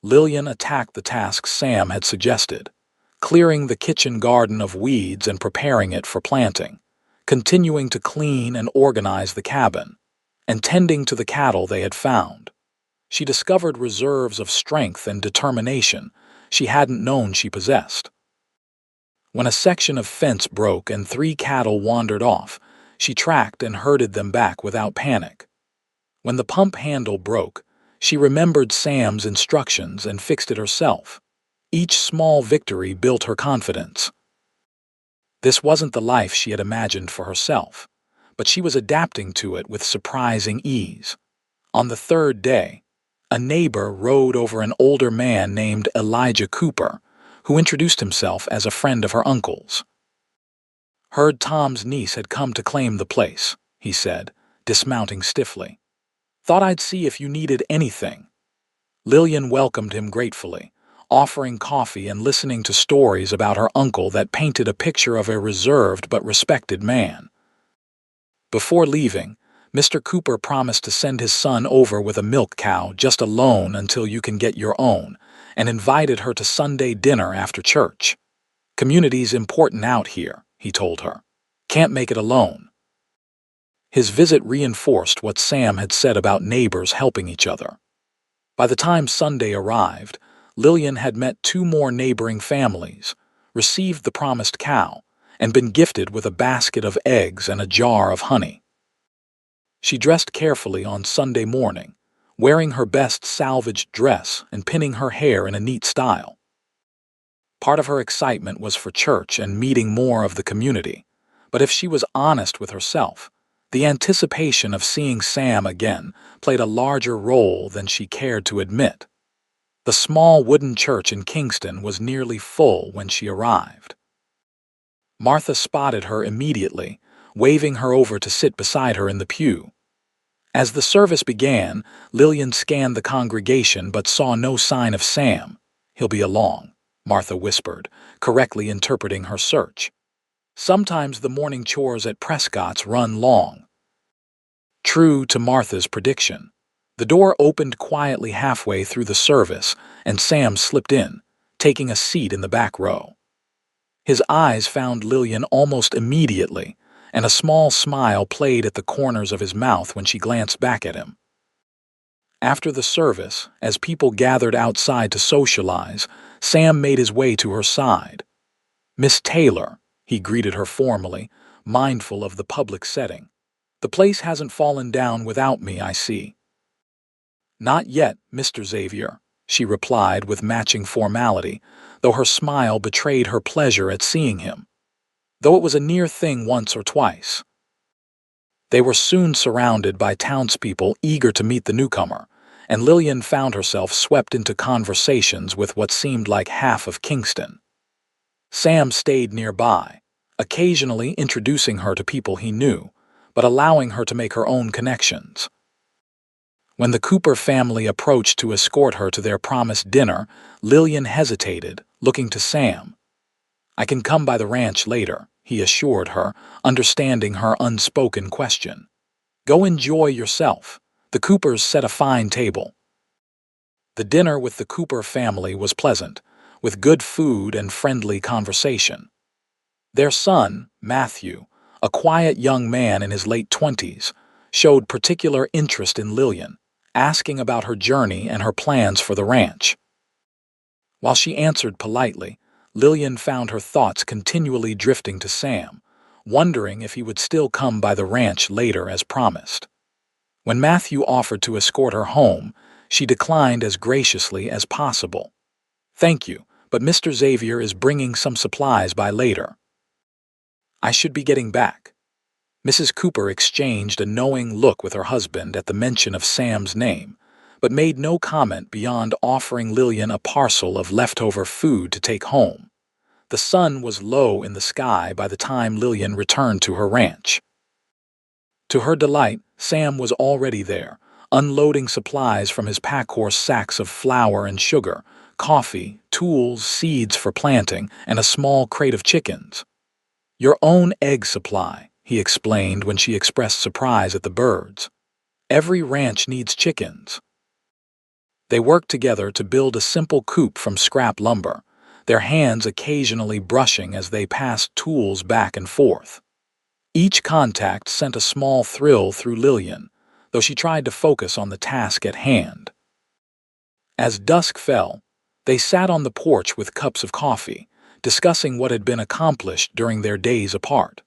Lillian attacked the tasks Sam had suggested, clearing the kitchen garden of weeds and preparing it for planting, continuing to clean and organize the cabin, and tending to the cattle they had found. She discovered reserves of strength and determination she hadn't known she possessed. When a section of fence broke and 3 cattle wandered off, she tracked and herded them back without panic. When the pump handle broke, she remembered Sam's instructions and fixed it herself. Each small victory built her confidence. This wasn't the life she had imagined for herself, but she was adapting to it with surprising ease. On the 3rd day, a neighbor rode over an older man named Elijah Cooper, who introduced himself as a friend of her uncle's. "Heard Tom's niece had come to claim the place," he said, dismounting stiffly. "Thought I'd see if you needed anything." Lillian welcomed him gratefully, offering coffee and listening to stories about her uncle that painted a picture of a reserved but respected man. Before leaving, Mr. Cooper promised to send his son over with a milk cow, just a loan until you can get your own, and invited her to Sunday dinner after church. "Community's important out here," he told her. "Can't make it alone." His visit reinforced what Sam had said about neighbors helping each other. By the time Sunday arrived, Lillian had met 2 more neighboring families, received the promised cow, and been gifted with a basket of eggs and a jar of honey. She dressed carefully on Sunday morning, wearing her best salvaged dress and pinning her hair in a neat style. Part of her excitement was for church and meeting more of the community, but if she was honest with herself, the anticipation of seeing Sam again played a larger role than she cared to admit. The small wooden church in Kingston was nearly full when she arrived. Martha spotted her immediately, waving her over to sit beside her in the pew. As the service began, Lillian scanned the congregation but saw no sign of Sam. "He'll be along," Martha whispered, correctly interpreting her search. Sometimes the morning chores at Prescott's run long. True to Martha's prediction, the door opened quietly halfway through the service, and Sam slipped in, taking a seat in the back row. His eyes found Lillian almost immediately, and a small smile played at the corners of his mouth when she glanced back at him. After the service, as people gathered outside to socialize, Sam made his way to her side. "Miss Taylor," he greeted her formally, mindful of the public setting. "The place hasn't fallen down without me, I see." "Not yet, Mr. Xavier," she replied with matching formality, though her smile betrayed her pleasure at seeing him, though it was a near thing once or twice. They were soon surrounded by townspeople eager to meet the newcomer, and Lillian found herself swept into conversations with what seemed like half of Kingston. Sam stayed nearby, occasionally introducing her to people he knew, but allowing her to make her own connections. When the Cooper family approached to escort her to their promised dinner, Lillian hesitated, looking to Sam. "I can come by the ranch later," he assured her, understanding her unspoken question. "Go enjoy yourself. The Coopers set a fine table." The dinner with the Cooper family was pleasant, with good food and friendly conversation. Their son, Matthew, a quiet young man in his late 20s, showed particular interest in Lillian, asking about her journey and her plans for the ranch. While she answered politely, Lillian found her thoughts continually drifting to Sam, wondering if he would still come by the ranch later as promised. When Matthew offered to escort her home, she declined as graciously as possible. "Thank you, but Mr. Xavier is bringing some supplies by later." "I should be getting back." Mrs. Cooper exchanged a knowing look with her husband at the mention of Sam's name, but made no comment beyond offering Lillian a parcel of leftover food to take home. The sun was low in the sky by the time Lillian returned to her ranch. To her delight, Sam was already there, unloading supplies from his pack-horse sacks of flour and sugar, coffee, tools, seeds for planting, and a small crate of chickens. "Your own egg supply," he explained when she expressed surprise at the birds. "Every ranch needs chickens." They worked together to build a simple coop from scrap lumber, their hands occasionally brushing as they passed tools back and forth. Each contact sent a small thrill through Lillian, though she tried to focus on the task at hand. As dusk fell, they sat on the porch with cups of coffee, discussing what had been accomplished during their days apart.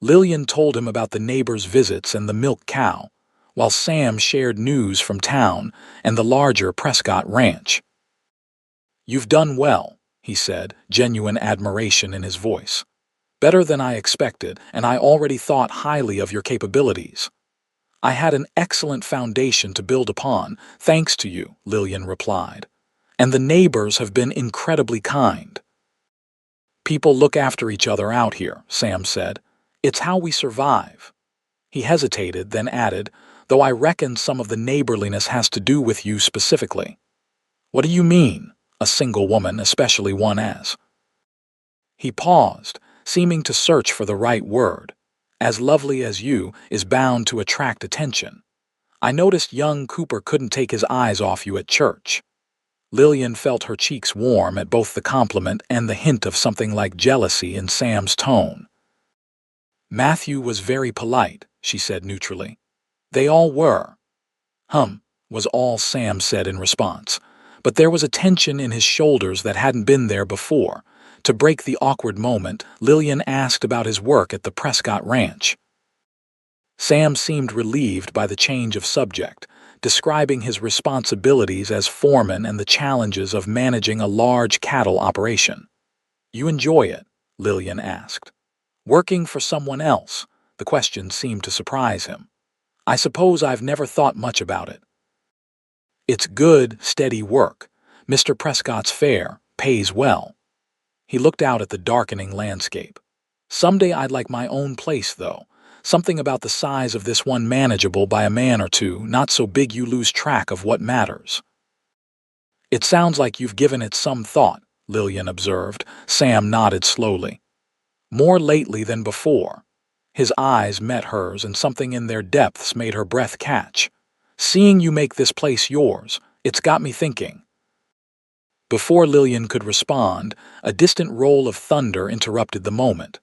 Lillian told him about the neighbors' visits and the milk cow, while Sam shared news from town and the larger Prescott ranch. "You've done well," he said, genuine admiration in his voice. "Better than I expected, and I already thought highly of your capabilities." "I had an excellent foundation to build upon, thanks to you," Lillian replied. "And the neighbors have been incredibly kind." "People look after each other out here," Sam said. "It's how we survive." He hesitated, then added, "Though I reckon some of the neighborliness has to do with you specifically." "What do you mean?" a single woman, especially one as. He paused, seeming to search for the right word. "As lovely as you is bound to attract attention. I noticed young Cooper couldn't take his eyes off you at church." Lillian felt her cheeks warm at both the compliment and the hint of something like jealousy in Sam's tone. "Matthew was very polite," she said neutrally. "They all were." Was all Sam said in response, but there was a tension in his shoulders that hadn't been there before. To break the awkward moment, Lillian asked about his work at the Prescott Ranch. Sam seemed relieved by the change of subject, describing his responsibilities as foreman and the challenges of managing a large cattle operation. "You enjoy it?" Lillian asked. "Working for someone else?" The question seemed to surprise him. "I suppose I've never thought much about it." "It's good, steady work. Mr. Prescott's fair, pays well." He looked out at the darkening landscape. "Someday I'd like my own place, though. Something about the size of this one manageable by a man or two, not so big you lose track of what matters." "It sounds like you've given it some thought," Lillian observed. Sam nodded slowly. more lately than before. His eyes met hers, and something in their depths made her breath catch. Seeing you make this place yours, it's got me thinking. Before Lillian could respond, a distant roll of thunder interrupted the moment.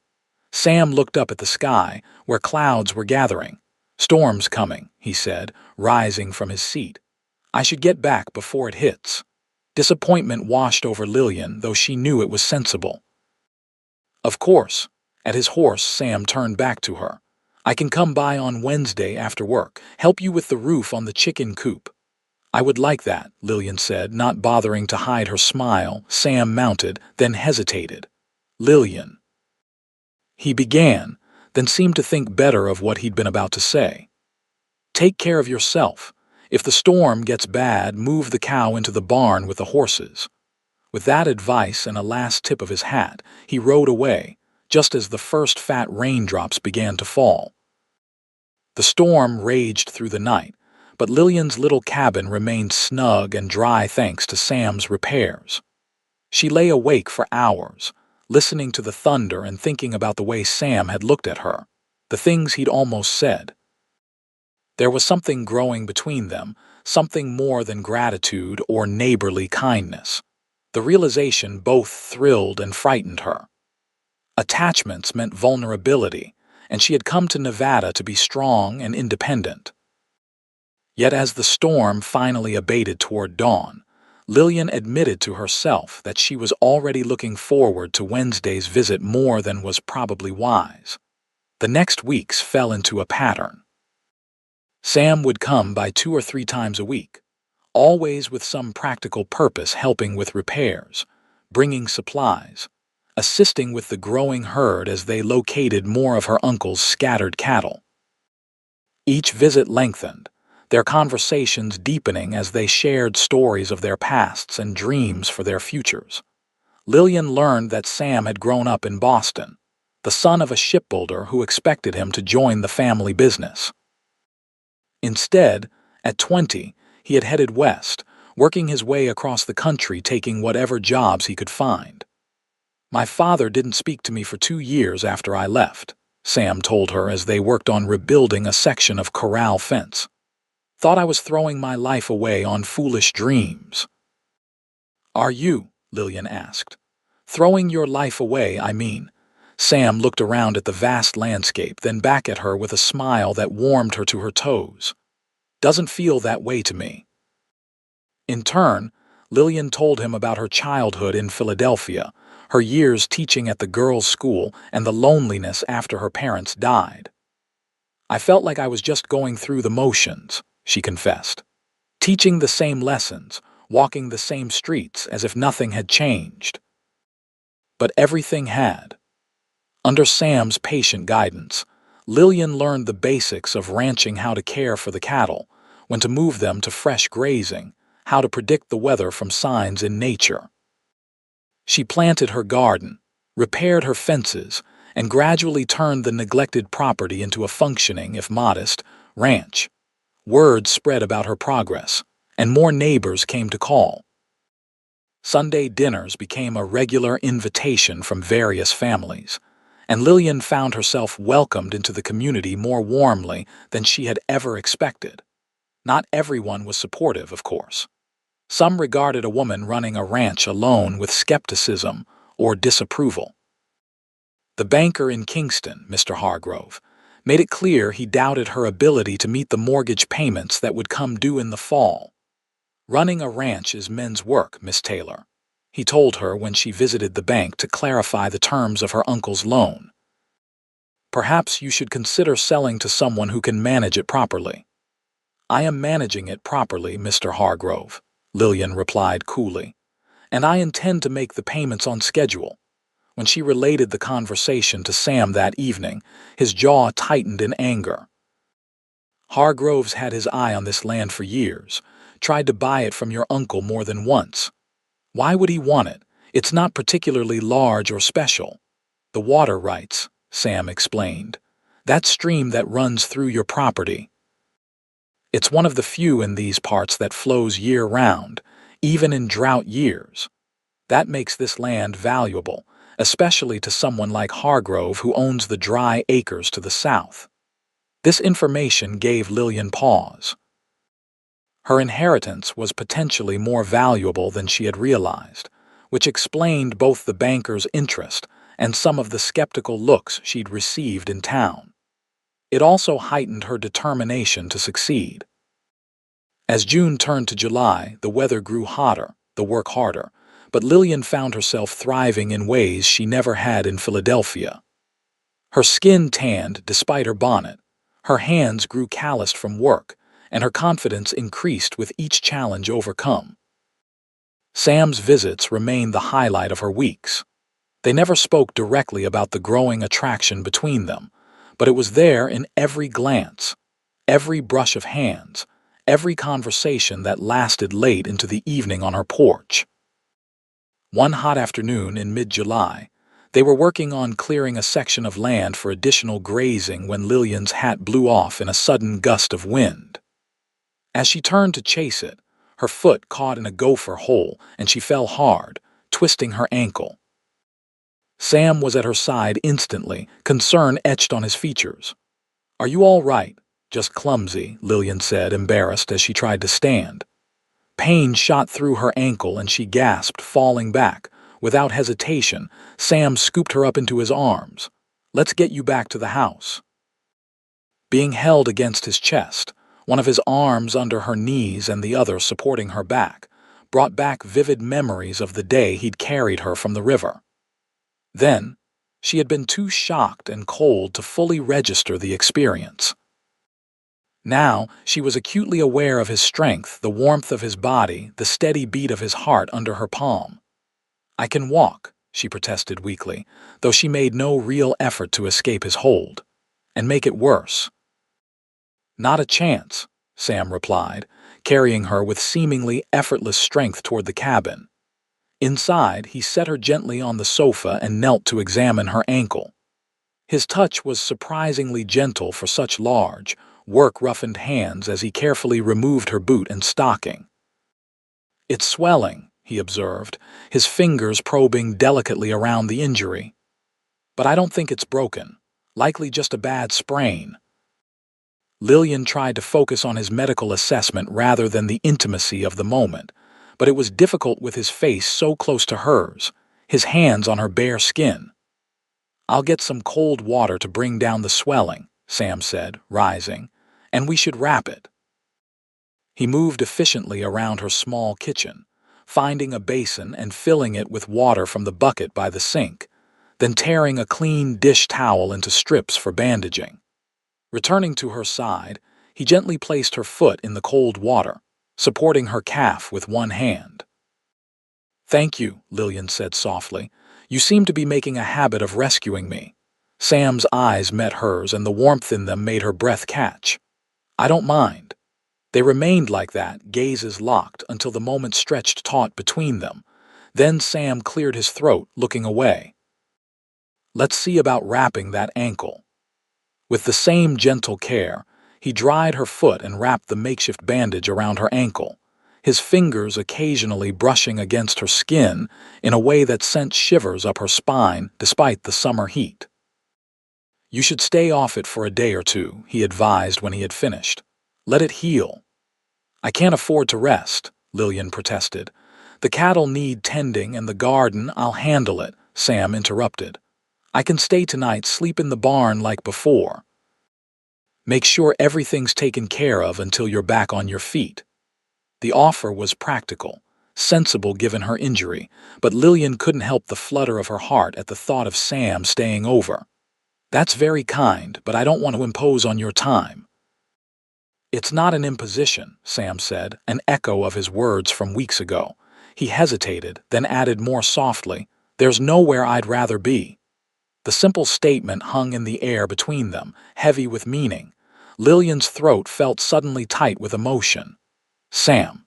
Sam looked up at the sky, where clouds were gathering. "Storm's coming," he said, rising from his seat. "I should get back before it hits." Disappointment washed over Lillian, though she knew it was sensible. "Of course." At his horse, Sam turned back to her. "I can come by on Wednesday after work, help you with the roof on the chicken coop." "I would like that," Lillian said, not bothering to hide her smile. Sam mounted, then hesitated. "Lillian," he began, then seemed to think better of what he'd been about to say. "Take care of yourself. If the storm gets bad, move the cow into the barn with the horses." With that advice and a last tip of his hat, he rode away, just as the first fat raindrops began to fall. The storm raged through the night, but Lillian's little cabin remained snug and dry thanks to Sam's repairs. She lay awake for hours, listening to the thunder and thinking about the way Sam had looked at her, the things he'd almost said. There was something growing between them, something more than gratitude or neighborly kindness. The realization both thrilled and frightened her. Attachments meant vulnerability, and she had come to Nevada to be strong and independent. Yet as the storm finally abated toward dawn, Lillian admitted to herself that she was already looking forward to Wednesday's visit more than was probably wise. The next weeks fell into a pattern. Sam would come by 2 or 3 times a week, always with some practical purpose, helping with repairs, bringing supplies, assisting with the growing herd as they located more of her uncle's scattered cattle. Each visit lengthened, their conversations deepening as they shared stories of their pasts and dreams for their futures. Lillian learned that Sam had grown up in Boston, the son of a shipbuilder who expected him to join the family business. Instead, at 20, he had headed west, working his way across the country, taking whatever jobs he could find. "My father didn't speak to me for 2 years after I left," Sam told her as they worked on rebuilding a section of corral fence. "Thought I was throwing my life away on foolish dreams." "Are you?" Lillian asked. "Throwing your life away, I mean." Sam looked around at the vast landscape, then back at her with a smile that warmed her to her toes. "Doesn't feel that way to me." In turn, Lillian told him about her childhood in Philadelphia, her years teaching at the girls' school, and the loneliness after her parents died. "I felt like I was just going through the motions," she confessed. "Teaching the same lessons, walking the same streets as if nothing had changed." But everything had. Under Sam's patient guidance, Lillian learned the basics of ranching: how to care for the cattle, when to move them to fresh grazing, how to predict the weather from signs in nature. She planted her garden, repaired her fences, and gradually turned the neglected property into a functioning, if modest, ranch. Word spread about her progress, and more neighbors came to call. Sunday dinners became a regular invitation from various families, and Lillian found herself welcomed into the community more warmly than she had ever expected. Not everyone was supportive, of course. Some regarded a woman running a ranch alone with skepticism or disapproval. The banker in Kingston, Mr. Hargrove, made it clear he doubted her ability to meet the mortgage payments that would come due in the fall. "Running a ranch is men's work, Miss Taylor," he told her when she visited the bank to clarify the terms of her uncle's loan. "Perhaps you should consider selling to someone who can manage it properly." "I am managing it properly, Mr. Hargrove," Lillian replied coolly, "and I intend to make the payments on schedule." When she related the conversation to Sam that evening, his jaw tightened in anger. "Hargrove's had his eye on this land for years, tried to buy it from your uncle more than once. Why would he want it? It's not particularly large or special." "The water rights," Sam explained. "That stream that runs through your property. It's one of the few in these parts that flows year-round, even in drought years. That makes this land valuable, especially to someone like Hargrove who owns the dry acres to the south. This information gave Lillian pause. Her inheritance was potentially more valuable than she had realized, which explained both the banker's interest and some of the skeptical looks she'd received in town. It also heightened her determination to succeed. As June turned to July, the weather grew hotter, the work harder, but Lillian found herself thriving in ways she never had in Philadelphia. Her skin tanned despite her bonnet, her hands grew calloused from work, and her confidence increased with each challenge overcome. Sam's visits remained the highlight of her weeks. They never spoke directly about the growing attraction between them, but it was there in every glance, every brush of hands, every conversation that lasted late into the evening on her porch. One hot afternoon in mid-July, they were working on clearing a section of land for additional grazing when Lillian's hat blew off in a sudden gust of wind. As she turned to chase it, her foot caught in a gopher hole and she fell hard, twisting her ankle. Sam was at her side instantly, concern etched on his features. "Are you all right?" "Just clumsy," Lillian said, embarrassed as she tried to stand. Pain shot through her ankle and she gasped, falling back. Without hesitation, Sam scooped her up into his arms. "Let's get you back to the house." Being held against his chest, one of his arms under her knees and the other supporting her back, brought back vivid memories of the day he'd carried her from the river. Then, she had been too shocked and cold to fully register the experience. Now, she was acutely aware of his strength, the warmth of his body, the steady beat of his heart under her palm. "I can walk," she protested weakly, though she made no real effort to escape his hold. "And make it worse." "Not a chance," Sam replied, carrying her with seemingly effortless strength toward the cabin. Inside, he set her gently on the sofa and knelt to examine her ankle. His touch was surprisingly gentle for such large, work-roughened hands as he carefully removed her boot and stocking. "It's swelling," he observed, his fingers probing delicately around the injury. "But I don't think it's broken. Likely just a bad sprain." Lillian tried to focus on his medical assessment rather than the intimacy of the moment, but it was difficult with his face so close to hers, his hands on her bare skin. "I'll get some cold water to bring down the swelling," Sam said, rising, "and we should wrap it." He moved efficiently around her small kitchen, finding a basin and filling it with water from the bucket by the sink, then tearing a clean dish towel into strips for bandaging. Returning to her side, he gently placed her foot in the cold water, supporting her calf with one hand. "Thank you," Lillian said softly. "You seem to be making a habit of rescuing me." Sam's eyes met hers and the warmth in them made her breath catch. "I don't mind." They remained like that, gazes locked, until the moment stretched taut between them. Then Sam cleared his throat, looking away. "Let's see about wrapping that ankle." With the same gentle care, he dried her foot and wrapped the makeshift bandage around her ankle, his fingers occasionally brushing against her skin in a way that sent shivers up her spine despite the summer heat. "You should stay off it for a day or two," he advised when he had finished. "Let it heal." "I can't afford to rest," Lillian protested. "The cattle need tending and the garden, I'll handle it," Sam interrupted. "I can stay tonight, sleep in the barn like before." "Make sure everything's taken care of until you're back on your feet." The offer was practical, sensible given her injury, but Lillian couldn't help the flutter of her heart at the thought of Sam staying over. "That's very kind, but I don't want to impose on your time." "It's not an imposition," Sam said, an echo of his words from weeks ago. He hesitated, then added more softly, "There's nowhere I'd rather be." The simple statement hung in the air between them, heavy with meaning. Lillian's throat felt suddenly tight with emotion. "Sam."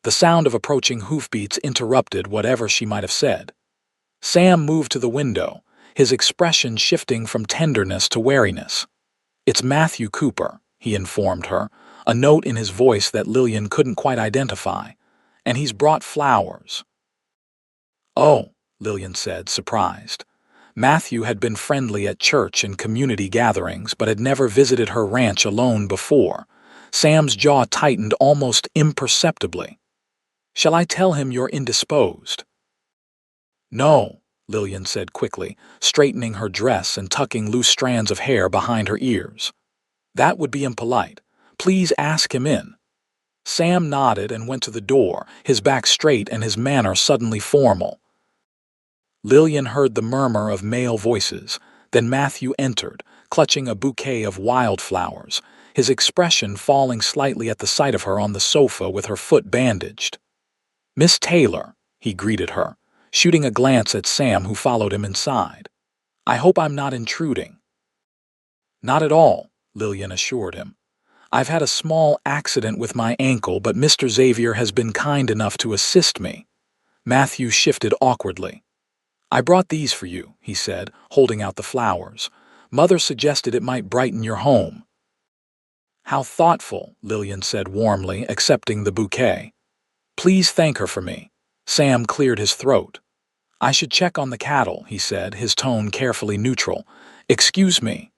The sound of approaching hoofbeats interrupted whatever she might have said. Sam moved to the window, his expression shifting from tenderness to wariness. "It's Matthew Cooper," he informed her, a note in his voice that Lillian couldn't quite identify. "And he's brought flowers." "Oh," Lillian said, surprised. Matthew had been friendly at church and community gatherings, but had never visited her ranch alone before. Sam's jaw tightened almost imperceptibly. "Shall I tell him you're indisposed?" "No," Lillian said quickly, straightening her dress and tucking loose strands of hair behind her ears. "That would be impolite. Please ask him in." Sam nodded and went to the door, his back straight and his manner suddenly formal. Lillian heard the murmur of male voices. Then Matthew entered, clutching a bouquet of wildflowers, his expression falling slightly at the sight of her on the sofa with her foot bandaged. "Miss Taylor," he greeted her, shooting a glance at Sam, who followed him inside. "I hope I'm not intruding." "Not at all," Lillian assured him. "I've had a small accident with my ankle, but Mr. Xavier has been kind enough to assist me." Matthew shifted awkwardly. "I brought these for you," he said, holding out the flowers. "Mother suggested it might brighten your home." "How thoughtful," Lillian said warmly, accepting the bouquet. "Please thank her for me." Sam cleared his throat. "I should check on the cattle," he said, his tone carefully neutral. "Excuse me."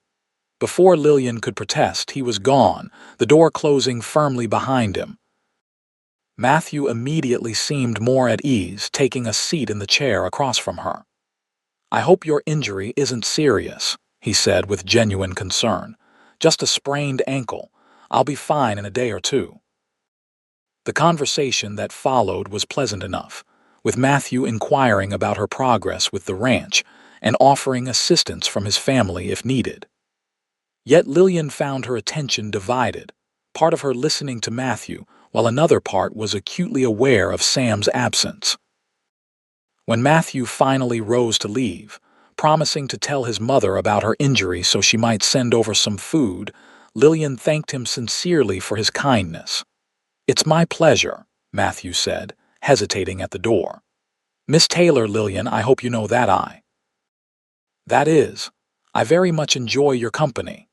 Before Lillian could protest, he was gone, the door closing firmly behind him. Matthew immediately seemed more at ease, taking a seat in the chair across from her. "I hope your injury isn't serious," he said with genuine concern. "Just a sprained ankle. I'll be fine in a day or two." The conversation that followed was pleasant enough, with Matthew inquiring about her progress with the ranch and offering assistance from his family if needed. Yet Lillian found her attention divided, part of her listening to Matthew, while another part was acutely aware of Sam's absence. When Matthew finally rose to leave, promising to tell his mother about her injury so she might send over some food, Lillian thanked him sincerely for his kindness. "It's my pleasure," Matthew said, hesitating at the door. "Miss Taylor, Lillian, I hope you know that That is, I very much enjoy your company."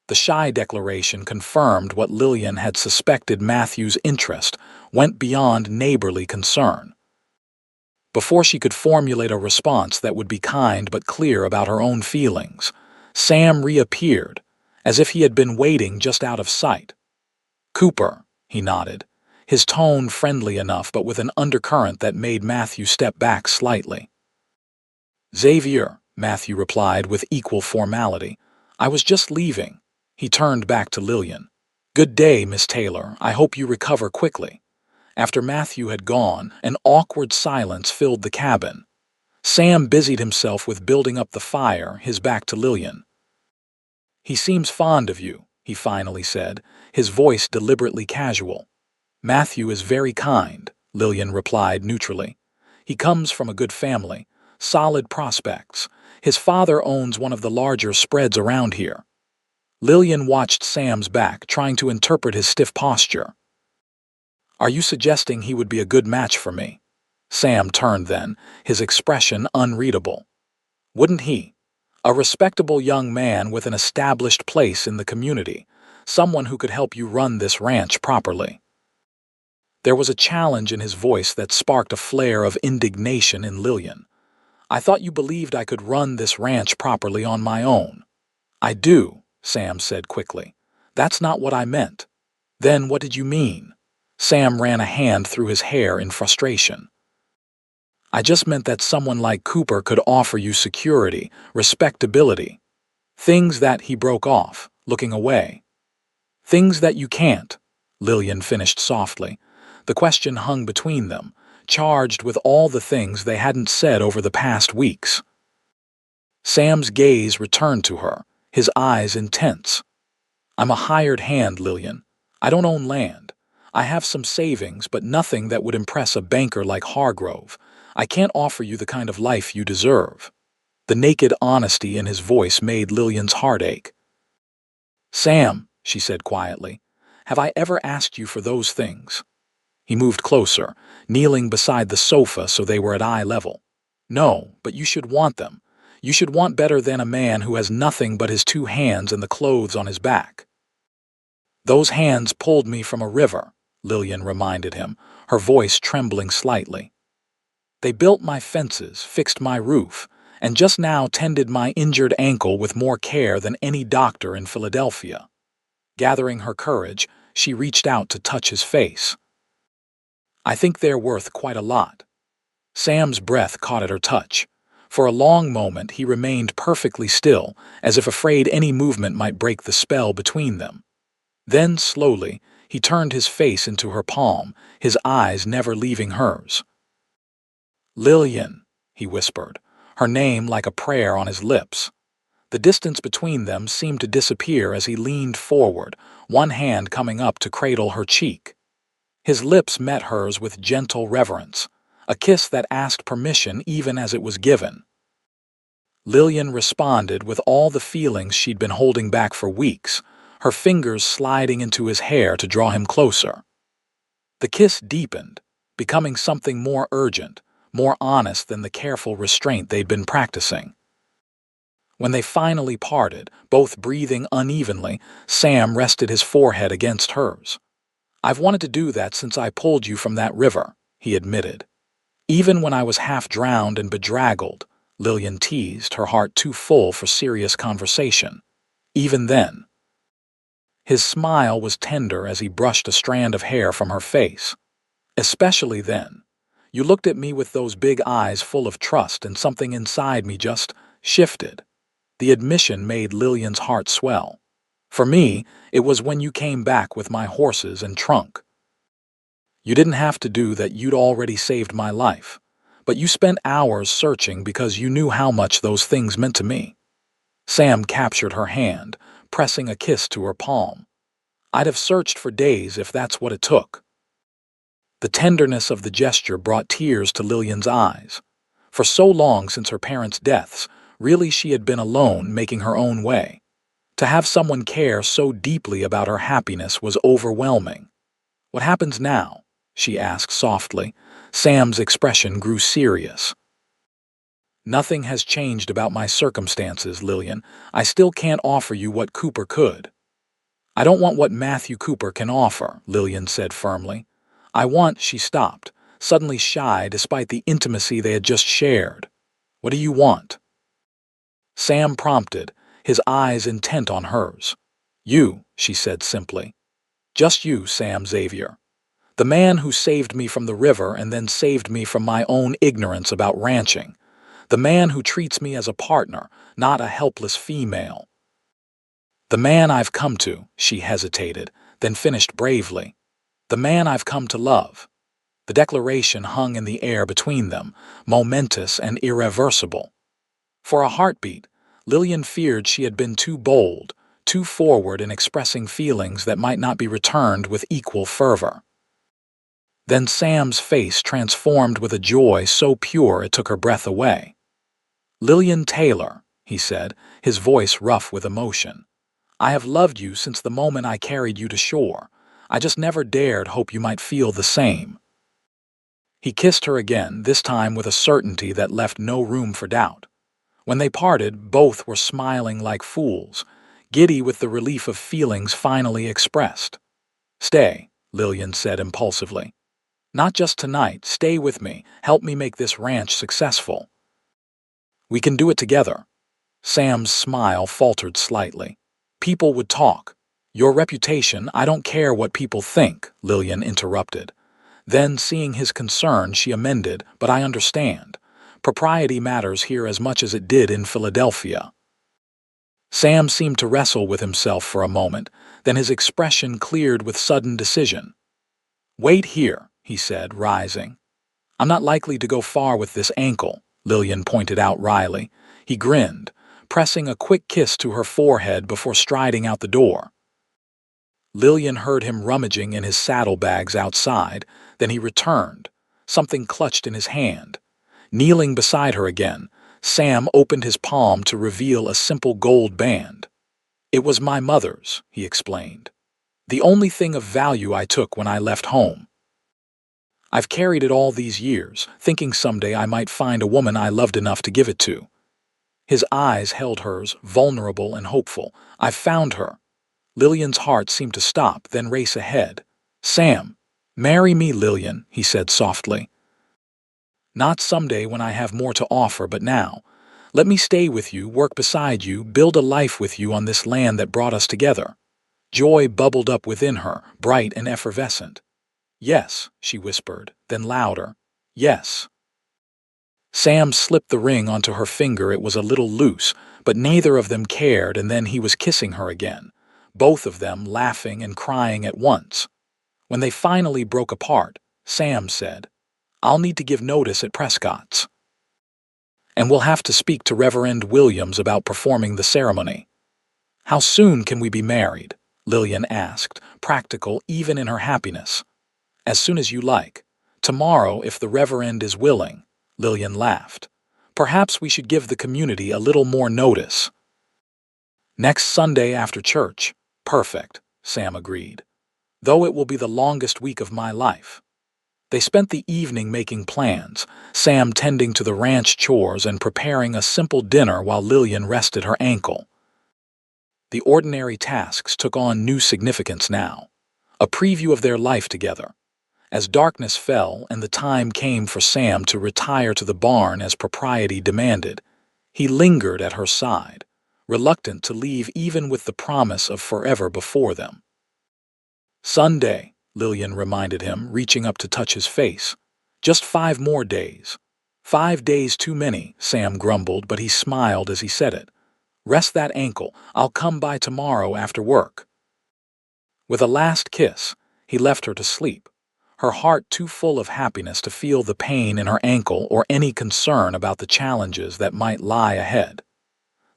The shy declaration confirmed what Lillian had suspected. Matthew's interest went beyond neighborly concern. Before she could formulate a response that would be kind but clear about her own feelings, Sam reappeared, as if he had been waiting just out of sight. "Cooper," he nodded, his tone friendly enough but with an undercurrent that made Matthew step back slightly. "Xavier," Matthew replied with equal formality. "I was just leaving." He turned back to Lillian. "Good day, Miss Taylor. I hope you recover quickly." After Matthew had gone, an awkward silence filled the cabin. Sam busied himself with building up the fire, his back to Lillian. "He seems fond of you," he finally said, his voice deliberately casual. "Matthew is very kind," Lillian replied neutrally. "He comes from a good family, solid prospects. His father owns one of the larger spreads around here." Lillian watched Sam's back, trying to interpret his stiff posture. "Are you suggesting he would be a good match for me?" Sam turned then, his expression unreadable. "Wouldn't he? A respectable young man with an established place in the community, someone who could help you run this ranch properly." There was a challenge in his voice that sparked a flare of indignation in Lillian. "I thought you believed I could run this ranch properly on my own." "I do," Sam said quickly. "That's not what I meant." "Then what did you mean?" Sam ran a hand through his hair in frustration. "I just meant that someone like Cooper could offer you security, respectability. Things that," he broke off, looking away. "Things that you can't," Lillian finished softly. The question hung between them, charged with all the things they hadn't said over the past weeks. Sam's gaze returned to her, his eyes intense. "I'm a hired hand, Lillian. I don't own land. I have some savings, but nothing that would impress a banker like Hargrove. I can't offer you the kind of life you deserve." The naked honesty in his voice made Lillian's heart ache. "Sam," she said quietly, "have I ever asked you for those things?" He moved closer, kneeling beside the sofa so they were at eye level. "No, but you should want them. You should want better than a man who has nothing but his 2 hands and the clothes on his back." "Those hands pulled me from a river," Lillian reminded him, her voice trembling slightly. They built my fences, fixed my roof, and just now tended my injured ankle with more care than any doctor in Philadelphia. Gathering her courage, she reached out to touch his face. I think they're worth quite a lot. Sam's breath caught at her touch. For a long moment he remained perfectly still, as if afraid any movement might break the spell between them. Then, slowly, he turned his face into her palm, his eyes never leaving hers. "Lillian," he whispered, her name like a prayer on his lips. The distance between them seemed to disappear as he leaned forward, one hand coming up to cradle her cheek. His lips met hers with gentle reverence, a kiss that asked permission even as it was given. Lillian responded with all the feelings she'd been holding back for weeks, her fingers sliding into his hair to draw him closer. The kiss deepened, becoming something more urgent, more honest than the careful restraint they'd been practicing. When they finally parted, both breathing unevenly, Sam rested his forehead against hers. "I've wanted to do that since I pulled you from that river," he admitted. "Even when I was half drowned and bedraggled," Lillian teased, her heart too full for serious conversation. "Even then." His smile was tender as he brushed a strand of hair from her face. "Especially then. You looked at me with those big eyes full of trust, and something inside me just shifted." The admission made Lillian's heart swell. "For me, it was when you came back with my horses and trunk. You didn't have to do that, you'd already saved my life. But you spent hours searching because you knew how much those things meant to me." Sam captured her hand, pressing a kiss to her palm. "I'd have searched for days if that's what it took." The tenderness of the gesture brought tears to Lillian's eyes. For so long since her parents' deaths, really she had been alone, making her own way. To have someone care so deeply about her happiness was overwhelming. "What happens now?" she asked softly. Sam's expression grew serious. "Nothing has changed about my circumstances, Lillian. I still can't offer you what Cooper could." "I don't want what Matthew Cooper can offer," Lillian said firmly. "I want—" She stopped, suddenly shy despite the intimacy they had just shared. "What do you want?" Sam prompted, his eyes intent on hers. "You," she said simply. "Just you, Sam Xavier. The man who saved me from the river and then saved me from my own ignorance about ranching. The man who treats me as a partner, not a helpless female. The man I've come to," she hesitated, then finished bravely. "The man I've come to love." The declaration hung in the air between them, momentous and irreversible. For a heartbeat, Lillian feared she had been too bold, too forward in expressing feelings that might not be returned with equal fervor. Then Sam's face transformed with a joy so pure it took her breath away. "Lillian Taylor," he said, his voice rough with emotion. "I have loved you since the moment I carried you to shore. I just never dared hope you might feel the same." He kissed her again, this time with a certainty that left no room for doubt. When they parted, both were smiling like fools, giddy with the relief of feelings finally expressed. "Stay," Lillian said impulsively. "Not just tonight, stay with me, help me make this ranch successful. We can do it together." Sam's smile faltered slightly. "People would talk. Your reputation—" "I don't care what people think," Lillian interrupted. Then, seeing his concern, she amended, "But I understand. Propriety matters here as much as it did in Philadelphia." Sam seemed to wrestle with himself for a moment, then his expression cleared with sudden decision. "Wait here," he said, rising. "I'm not likely to go far with this ankle," Lillian pointed out wryly. He grinned, pressing a quick kiss to her forehead before striding out the door. Lillian heard him rummaging in his saddlebags outside, then he returned, something clutched in his hand. Kneeling beside her again, Sam opened his palm to reveal a simple gold band. "It was my mother's," he explained. "The only thing of value I took when I left home. I've carried it all these years, thinking someday I might find a woman I loved enough to give it to." His eyes held hers, vulnerable and hopeful. "I've found her." Lillian's heart seemed to stop, then race ahead. "Sam, marry me, Lillian," he said softly. Not someday when I have more to offer, but now. Let me stay with you, work beside you, build a life with you on this land that brought us together." Joy bubbled up within her, bright and effervescent. "Yes," she whispered, then louder, "Yes." Sam slipped the ring onto her finger. It was a little loose, but neither of them cared, and then he was kissing her again, both of them laughing and crying at once. When they finally broke apart, Sam said, "I'll need to give notice at Prescott's. And we'll have to speak to Reverend Williams about performing the ceremony." "How soon can we be married?" Lillian asked, practical even in her happiness. "As soon as you like. Tomorrow, if the Reverend is willing." Lillian laughed. "Perhaps we should give the community a little more notice." "Next Sunday after church." "Perfect," Sam agreed. "Though it will be the longest week of my life." They spent the evening making plans, Sam tending to the ranch chores and preparing a simple dinner while Lillian rested her ankle. The ordinary tasks took on new significance now, a preview of their life together. As darkness fell and the time came for Sam to retire to the barn as propriety demanded, he lingered at her side, reluctant to leave even with the promise of forever before them. "Sunday," Lillian reminded him, reaching up to touch his face. "Just 5 more days." "5 days too many," Sam grumbled, but he smiled as he said it. "Rest that ankle. I'll come by tomorrow after work." With a last kiss, he left her to sleep, her heart too full of happiness to feel the pain in her ankle or any concern about the challenges that might lie ahead.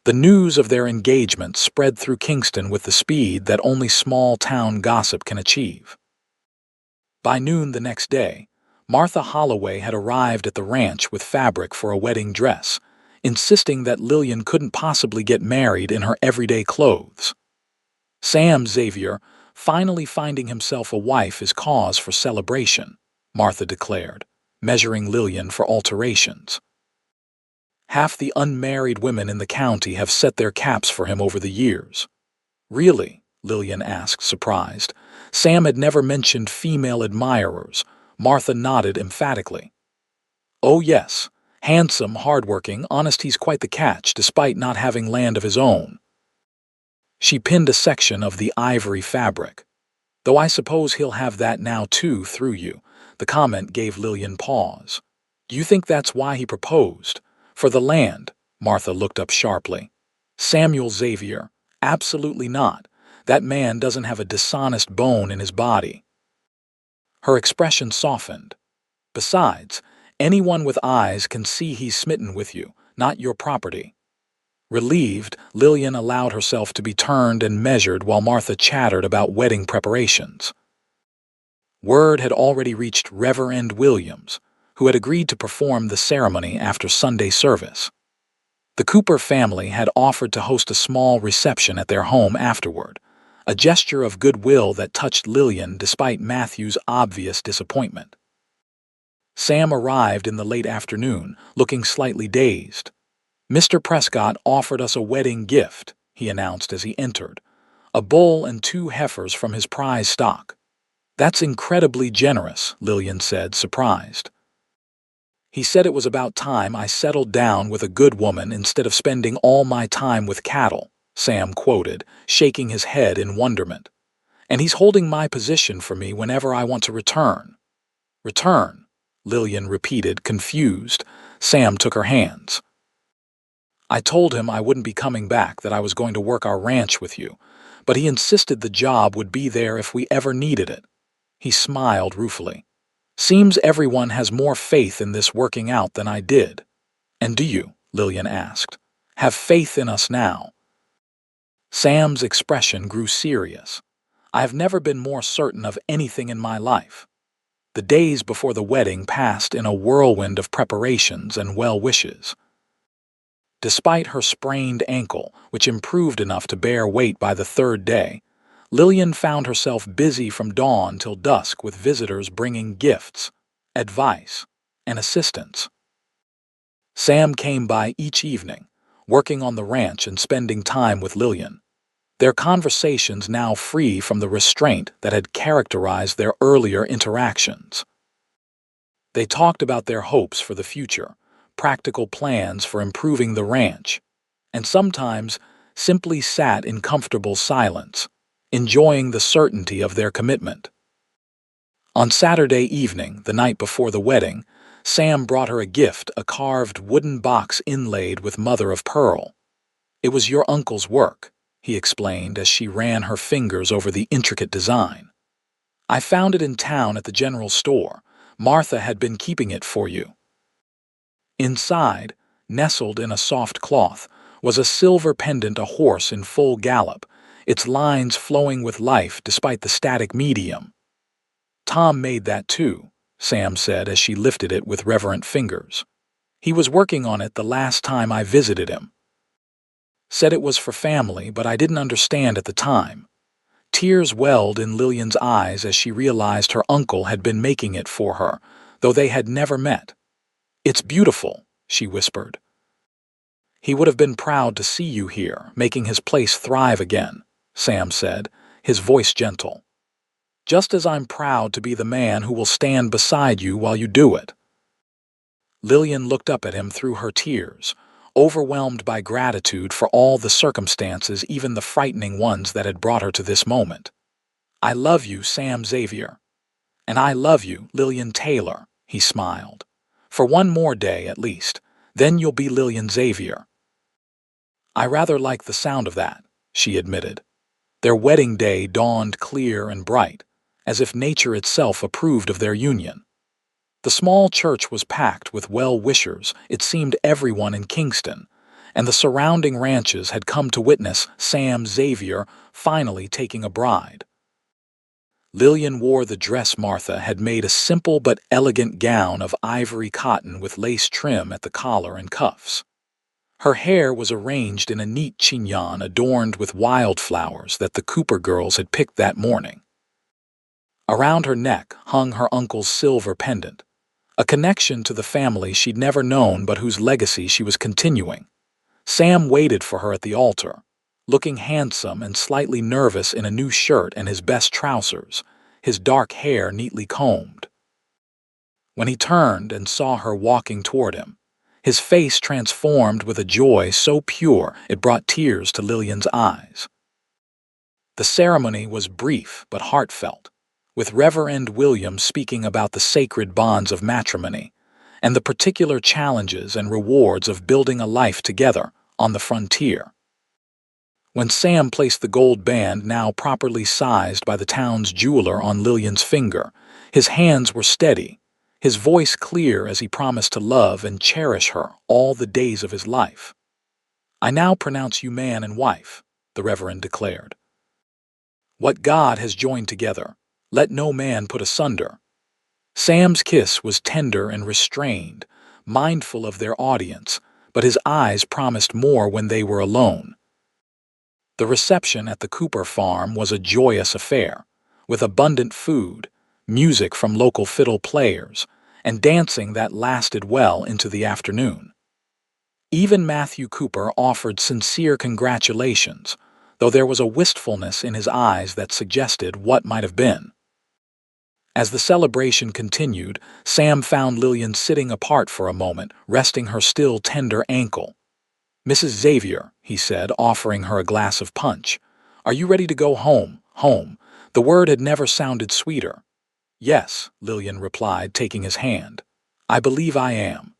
The news of their engagement spread through Kingston with the speed that only small-town gossip can achieve. By noon the next day, Martha Holloway had arrived at the ranch with fabric for a wedding dress, insisting that Lillian couldn't possibly get married in her everyday clothes. Sam Xavier, finally finding himself a wife, is cause for celebration, Martha declared, measuring Lillian for alterations. "Half the unmarried women in the county have set their caps for him over the years." "Really?" Lillian asked, surprised. Sam had never mentioned female admirers. Martha nodded emphatically. "Oh yes. Handsome, hardworking, honest, he's quite the catch, despite not having land of his own." She pinned a section of the ivory fabric. "Though I suppose he'll have that now too, through you." The comment gave Lillian pause. "Do you think that's why he proposed? For the land?" Martha looked up sharply. "Samuel Xavier, absolutely not. That man doesn't have a dishonest bone in his body." Her expression softened. "Besides, anyone with eyes can see he's smitten with you, not your property." Relieved, Lillian allowed herself to be turned and measured while Martha chattered about wedding preparations. Word had already reached Reverend Williams, who had agreed to perform the ceremony after Sunday service. The Cooper family had offered to host a small reception at their home afterward, a gesture of goodwill that touched Lillian despite Matthew's obvious disappointment. Sam arrived in the late afternoon, looking slightly dazed. "Mr. Prescott offered us a wedding gift," he announced as he entered. "A bull and 2 heifers from his prize stock." "That's incredibly generous," Lillian said, surprised. "He said it was about time I settled down with a good woman instead of spending all my time with cattle," Sam quoted, shaking his head in wonderment. "And he's holding my position for me whenever I want to return." "Return?" Lillian repeated, confused. Sam took her hands. "I told him I wouldn't be coming back, that I was going to work our ranch with you, but he insisted the job would be there if we ever needed it." He smiled ruefully. "Seems everyone has more faith in this working out than I did." "And do you," Lillian asked, "have faith in us now?" Sam's expression grew serious. "I have never been more certain of anything in my life." The days before the wedding passed in a whirlwind of preparations and well-wishes. Despite her sprained ankle, which improved enough to bear weight by the 3rd day, Lillian found herself busy from dawn till dusk with visitors bringing gifts, advice, and assistance. Sam came by each evening, working on the ranch and spending time with Lillian, their conversations now free from the restraint that had characterized their earlier interactions. They talked about their hopes for the future, practical plans for improving the ranch, and sometimes simply sat in comfortable silence, enjoying the certainty of their commitment. On Saturday evening, the night before the wedding, Sam brought her a gift, a carved wooden box inlaid with mother of pearl. "It was your uncle's work," he explained as she ran her fingers over the intricate design. "I found it in town at the general store. Martha had been keeping it for you." Inside, nestled in a soft cloth, was a silver pendant, a horse in full gallop, its lines flowing with life despite the static medium. "Tom made that too," Sam said as she lifted it with reverent fingers. "He was working on it the last time I visited him. Said it was for family, but I didn't understand at the time." Tears welled in Lillian's eyes as she realized her uncle had been making it for her, though they had never met. "It's beautiful," she whispered. "He would have been proud to see you here, making his place thrive again," Sam said, his voice gentle. "Just as I'm proud to be the man who will stand beside you while you do it." Lillian looked up at him through her tears, overwhelmed by gratitude for all the circumstances, even the frightening ones that had brought her to this moment. "I love you, Sam Xavier." "And I love you, Lillian Taylor," he smiled. "For one more day, at least. Then you'll be Lillian Xavier." "I rather like the sound of that," she admitted. Their wedding day dawned clear and bright, as if nature itself approved of their union. The small church was packed with well-wishers, it seemed everyone in Kingston, and the surrounding ranches had come to witness Sam Xavier finally taking a bride. Lillian wore the dress Martha had made, a simple but elegant gown of ivory cotton with lace trim at the collar and cuffs. Her hair was arranged in a neat chignon adorned with wildflowers that the Cooper girls had picked that morning. Around her neck hung her uncle's silver pendant, a connection to the family she'd never known but whose legacy she was continuing. Sam waited for her at the altar, looking handsome and slightly nervous in a new shirt and his best trousers, his dark hair neatly combed. When he turned and saw her walking toward him, his face transformed with a joy so pure it brought tears to Lillian's eyes. The ceremony was brief but heartfelt, with Reverend William speaking about the sacred bonds of matrimony and the particular challenges and rewards of building a life together on the frontier. When Sam placed the gold band, now properly sized by the town's jeweler, on Lillian's finger, his hands were steady, his voice clear as he promised to love and cherish her all the days of his life. "I now pronounce you man and wife," the Reverend declared. "What God has joined together, let no man put asunder." Sam's kiss was tender and restrained, mindful of their audience, but his eyes promised more when they were alone. The reception at the Cooper farm was a joyous affair, with abundant food, music from local fiddle players, and dancing that lasted well into the afternoon. Even Matthew Cooper offered sincere congratulations, though there was a wistfulness in his eyes that suggested what might have been. As the celebration continued, Sam found Lillian sitting apart for a moment, resting her still tender ankle. "Mrs. Xavier," he said, offering her a glass of punch, "are you ready to go home, home?" The word had never sounded sweeter. "Yes," Lillian replied, taking his hand. "I believe I am."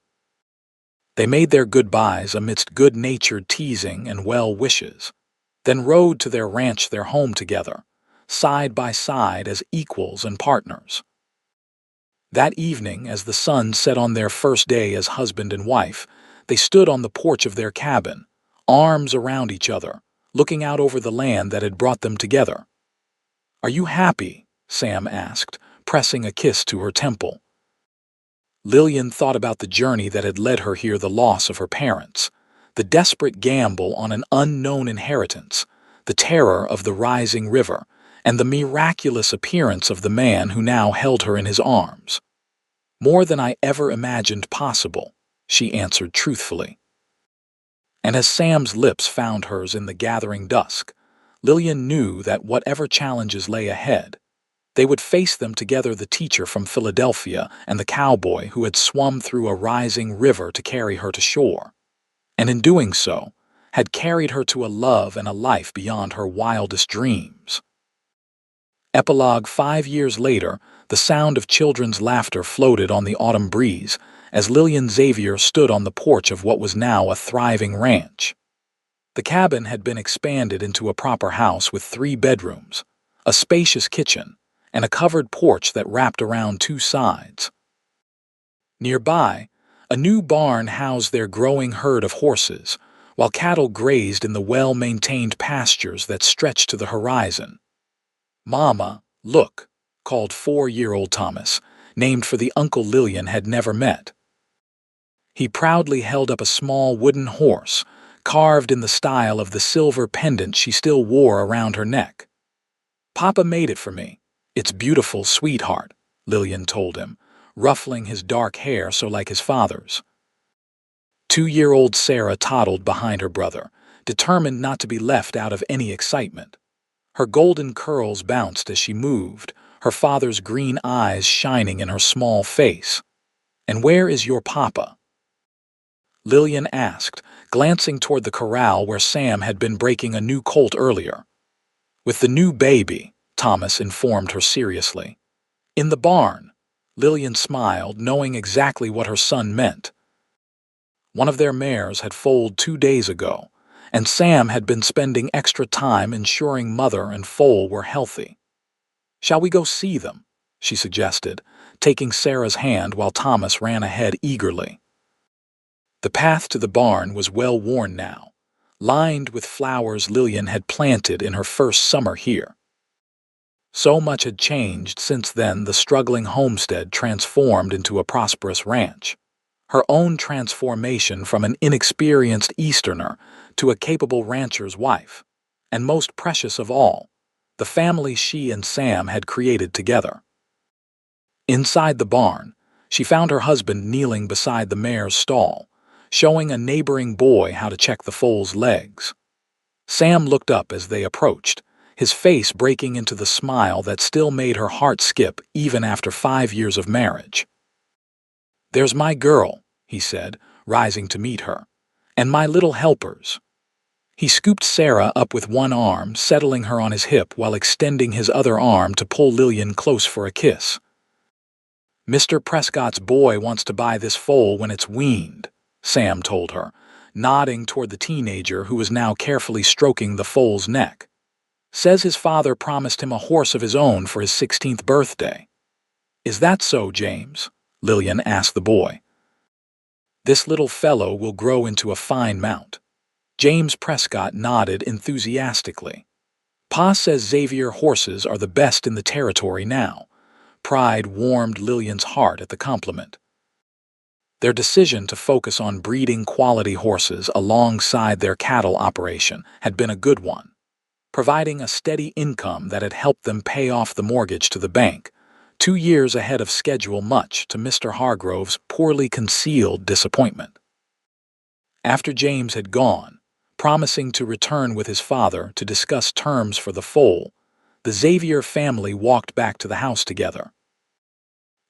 They made their goodbyes amidst good-natured teasing and well wishes, then rode to their ranch, their home together, side by side as equals and partners. That evening, as the sun set on their first day as husband and wife, they stood on the porch of their cabin, arms around each other, looking out over the land that had brought them together. "Are you happy?" Sam asked, pressing a kiss to her temple. Lillian thought about the journey that had led her here, the loss of her parents, the desperate gamble on an unknown inheritance, the terror of the rising river, and the miraculous appearance of the man who now held her in his arms. "More than I ever imagined possible," she answered truthfully. And as Sam's lips found hers in the gathering dusk, Lillian knew that whatever challenges lay ahead, They would face them together, the teacher from Philadelphia and the cowboy who had swum through a rising river to carry her to shore, and in doing so, had carried her to a love and a life beyond her wildest dreams. Epilogue: 5 years later, the sound of children's laughter floated on the autumn breeze as Lillian Xavier stood on the porch of what was now a thriving ranch. The cabin had been expanded into a proper house with 3 bedrooms, a spacious kitchen, and a covered porch that wrapped around 2 sides. Nearby, a new barn housed their growing herd of horses, while cattle grazed in the well-maintained pastures that stretched to the horizon. "Mama, look," called 4-year-old Thomas, named for the uncle Lillian had never met. He proudly held up a small wooden horse, carved in the style of the silver pendant she still wore around her neck. "Papa made it for me. It's beautiful, sweetheart," Lillian told him, ruffling his dark hair so like his father's. 2-year-old Sarah toddled behind her brother, determined not to be left out of any excitement. Her golden curls bounced as she moved, her father's green eyes shining in her small face. "And where is your papa?" Lillian asked, glancing toward the corral where Sam had been breaking a new colt earlier. "With the new baby," Thomas informed her seriously. "In the barn." Lillian smiled, knowing exactly what her son meant. One of their mares had foaled 2 days ago, and Sam had been spending extra time ensuring mother and foal were healthy. "Shall we go see them?" she suggested, taking Sarah's hand while Thomas ran ahead eagerly. The path to the barn was well worn now, lined with flowers Lillian had planted in her first summer here. So much had changed since then. The struggling homestead transformed into a prosperous ranch. Her own transformation from an inexperienced Easterner to a capable rancher's wife. And most precious of all, the family she and Sam had created together. Inside the barn, she found her husband kneeling beside the mare's stall, showing a neighboring boy how to check the foal's legs. Sam looked up as they approached, his face breaking into the smile that still made her heart skip even after 5 years of marriage. "There's my girl," he said, rising to meet her, "and my little helpers." He scooped Sarah up with one arm, settling her on his hip while extending his other arm to pull Lillian close for a kiss. "Mr. Prescott's boy wants to buy this foal when it's weaned," Sam told her, nodding toward the teenager who was now carefully stroking the foal's neck. "Says his father promised him a horse of his own for his 16th birthday. "Is that so, James?" Lillian asked the boy. "This little fellow will grow into a fine mount." James Prescott nodded enthusiastically. "Pa says Xavier horses are the best in the territory now." Pride warmed Lillian's heart at the compliment. Their decision to focus on breeding quality horses alongside their cattle operation had been a good one, providing a steady income that had helped them pay off the mortgage to the bank, 2 years ahead of schedule, much to Mr. Hargrove's poorly concealed disappointment. After James had gone, promising to return with his father to discuss terms for the foal, the Xavier family walked back to the house together.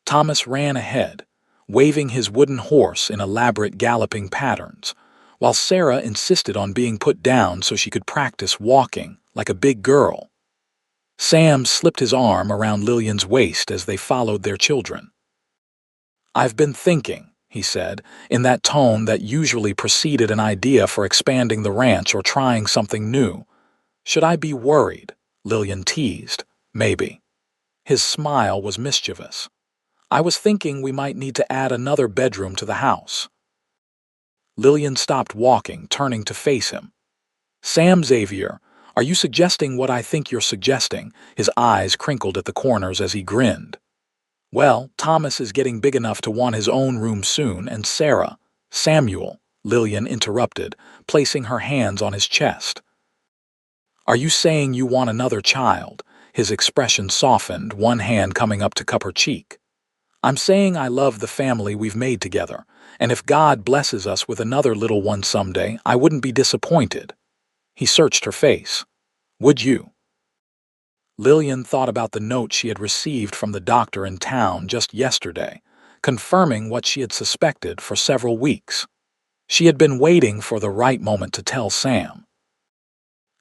Thomas ran ahead, waving his wooden horse in elaborate galloping patterns, while Sarah insisted on being put down so she could practice walking like a big girl. Sam slipped his arm around Lillian's waist as they followed their children. "I've been thinking," he said, in that tone that usually preceded an idea for expanding the ranch or trying something new. "Should I be worried?" Lillian teased. "Maybe." His smile was mischievous. "I was thinking we might need to add another bedroom to the house." Lillian stopped walking, turning to face him. "Sam Xavier, are you suggesting what I think you're suggesting?" His eyes crinkled at the corners as he grinned. "Well, Thomas is getting big enough to want his own room soon, and Sarah—" "Samuel," Lillian interrupted, placing her hands on his chest. "Are you saying you want another child?" His expression softened, one hand coming up to cup her cheek. "I'm saying I love the family we've made together, and if God blesses us with another little one someday, I wouldn't be disappointed." He searched her face. "Would you?" Lillian thought about the note she had received from the doctor in town just yesterday, confirming what she had suspected for several weeks. She had been waiting for the right moment to tell Sam.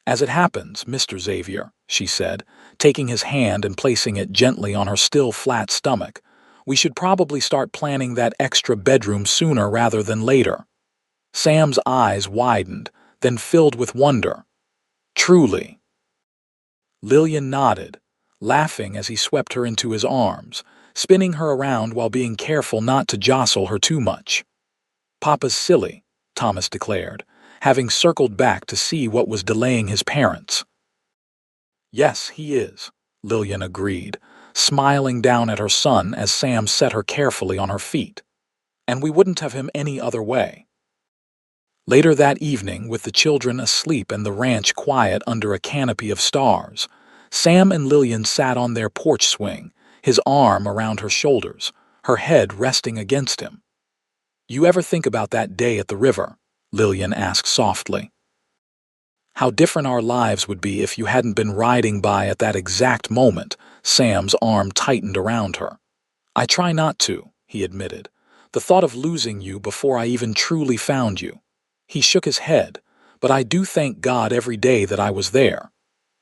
"As it happens, Mr. Xavier," she said, taking his hand and placing it gently on her still flat stomach, "we should probably start planning that extra bedroom sooner rather than later." Sam's eyes widened, then filled with wonder. "Truly?" Lillian nodded, laughing as he swept her into his arms, spinning her around while being careful not to jostle her too much. "Papa's silly," Thomas declared, having circled back to see what was delaying his parents. "Yes, he is," Lillian agreed, smiling down at her son as Sam set her carefully on her feet. "And we wouldn't have him any other way." Later that evening, with the children asleep and the ranch quiet under a canopy of stars, Sam and Lillian sat on their porch swing, his arm around her shoulders, her head resting against him. "You ever think about that day at the river?" Lillian asked softly. "How different our lives would be if you hadn't been riding by at that exact moment." Sam's arm tightened around her. "I try not to," he admitted. "The thought of losing you before I even truly found you." He shook his head, "But I do thank God every day that I was there.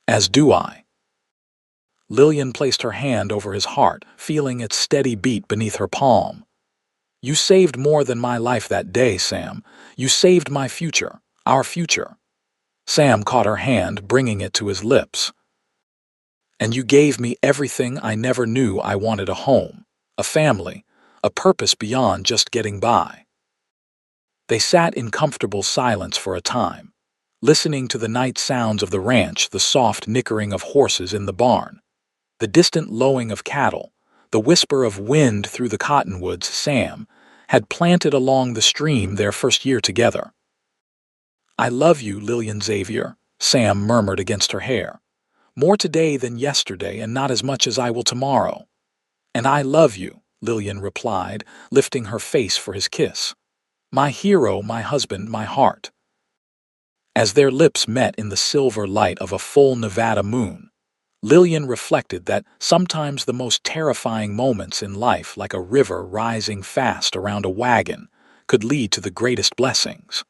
As do I." Lillian placed her hand over his heart, feeling its steady beat beneath her palm. "You saved more than my life that day, Sam. You saved my future, our future." Sam caught her hand, bringing it to his lips. "And you gave me everything I never knew I wanted: a home, a family, a purpose beyond just getting by." They sat in comfortable silence for a time, listening to the night sounds of the ranch, the soft nickering of horses in the barn, the distant lowing of cattle, the whisper of wind through the cottonwoods Sam had planted along the stream their first year together. "I love you, Lillian Xavier," Sam murmured against her hair. "More today than yesterday, and not as much as I will tomorrow." "And I love you," Lillian replied, lifting her face for his kiss. "My hero, my husband, my heart." As their lips met in the silver light of a full Nevada moon, Lillian reflected that sometimes the most terrifying moments in life, like a river rising fast around a wagon, could lead to the greatest blessings.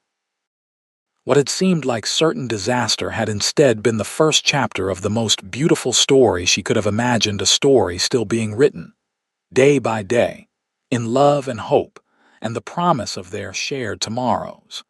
What had seemed like certain disaster had instead been the first chapter of the most beautiful story she could have imagined, a story still being written, day by day, in love and hope, and the promise of their shared tomorrows.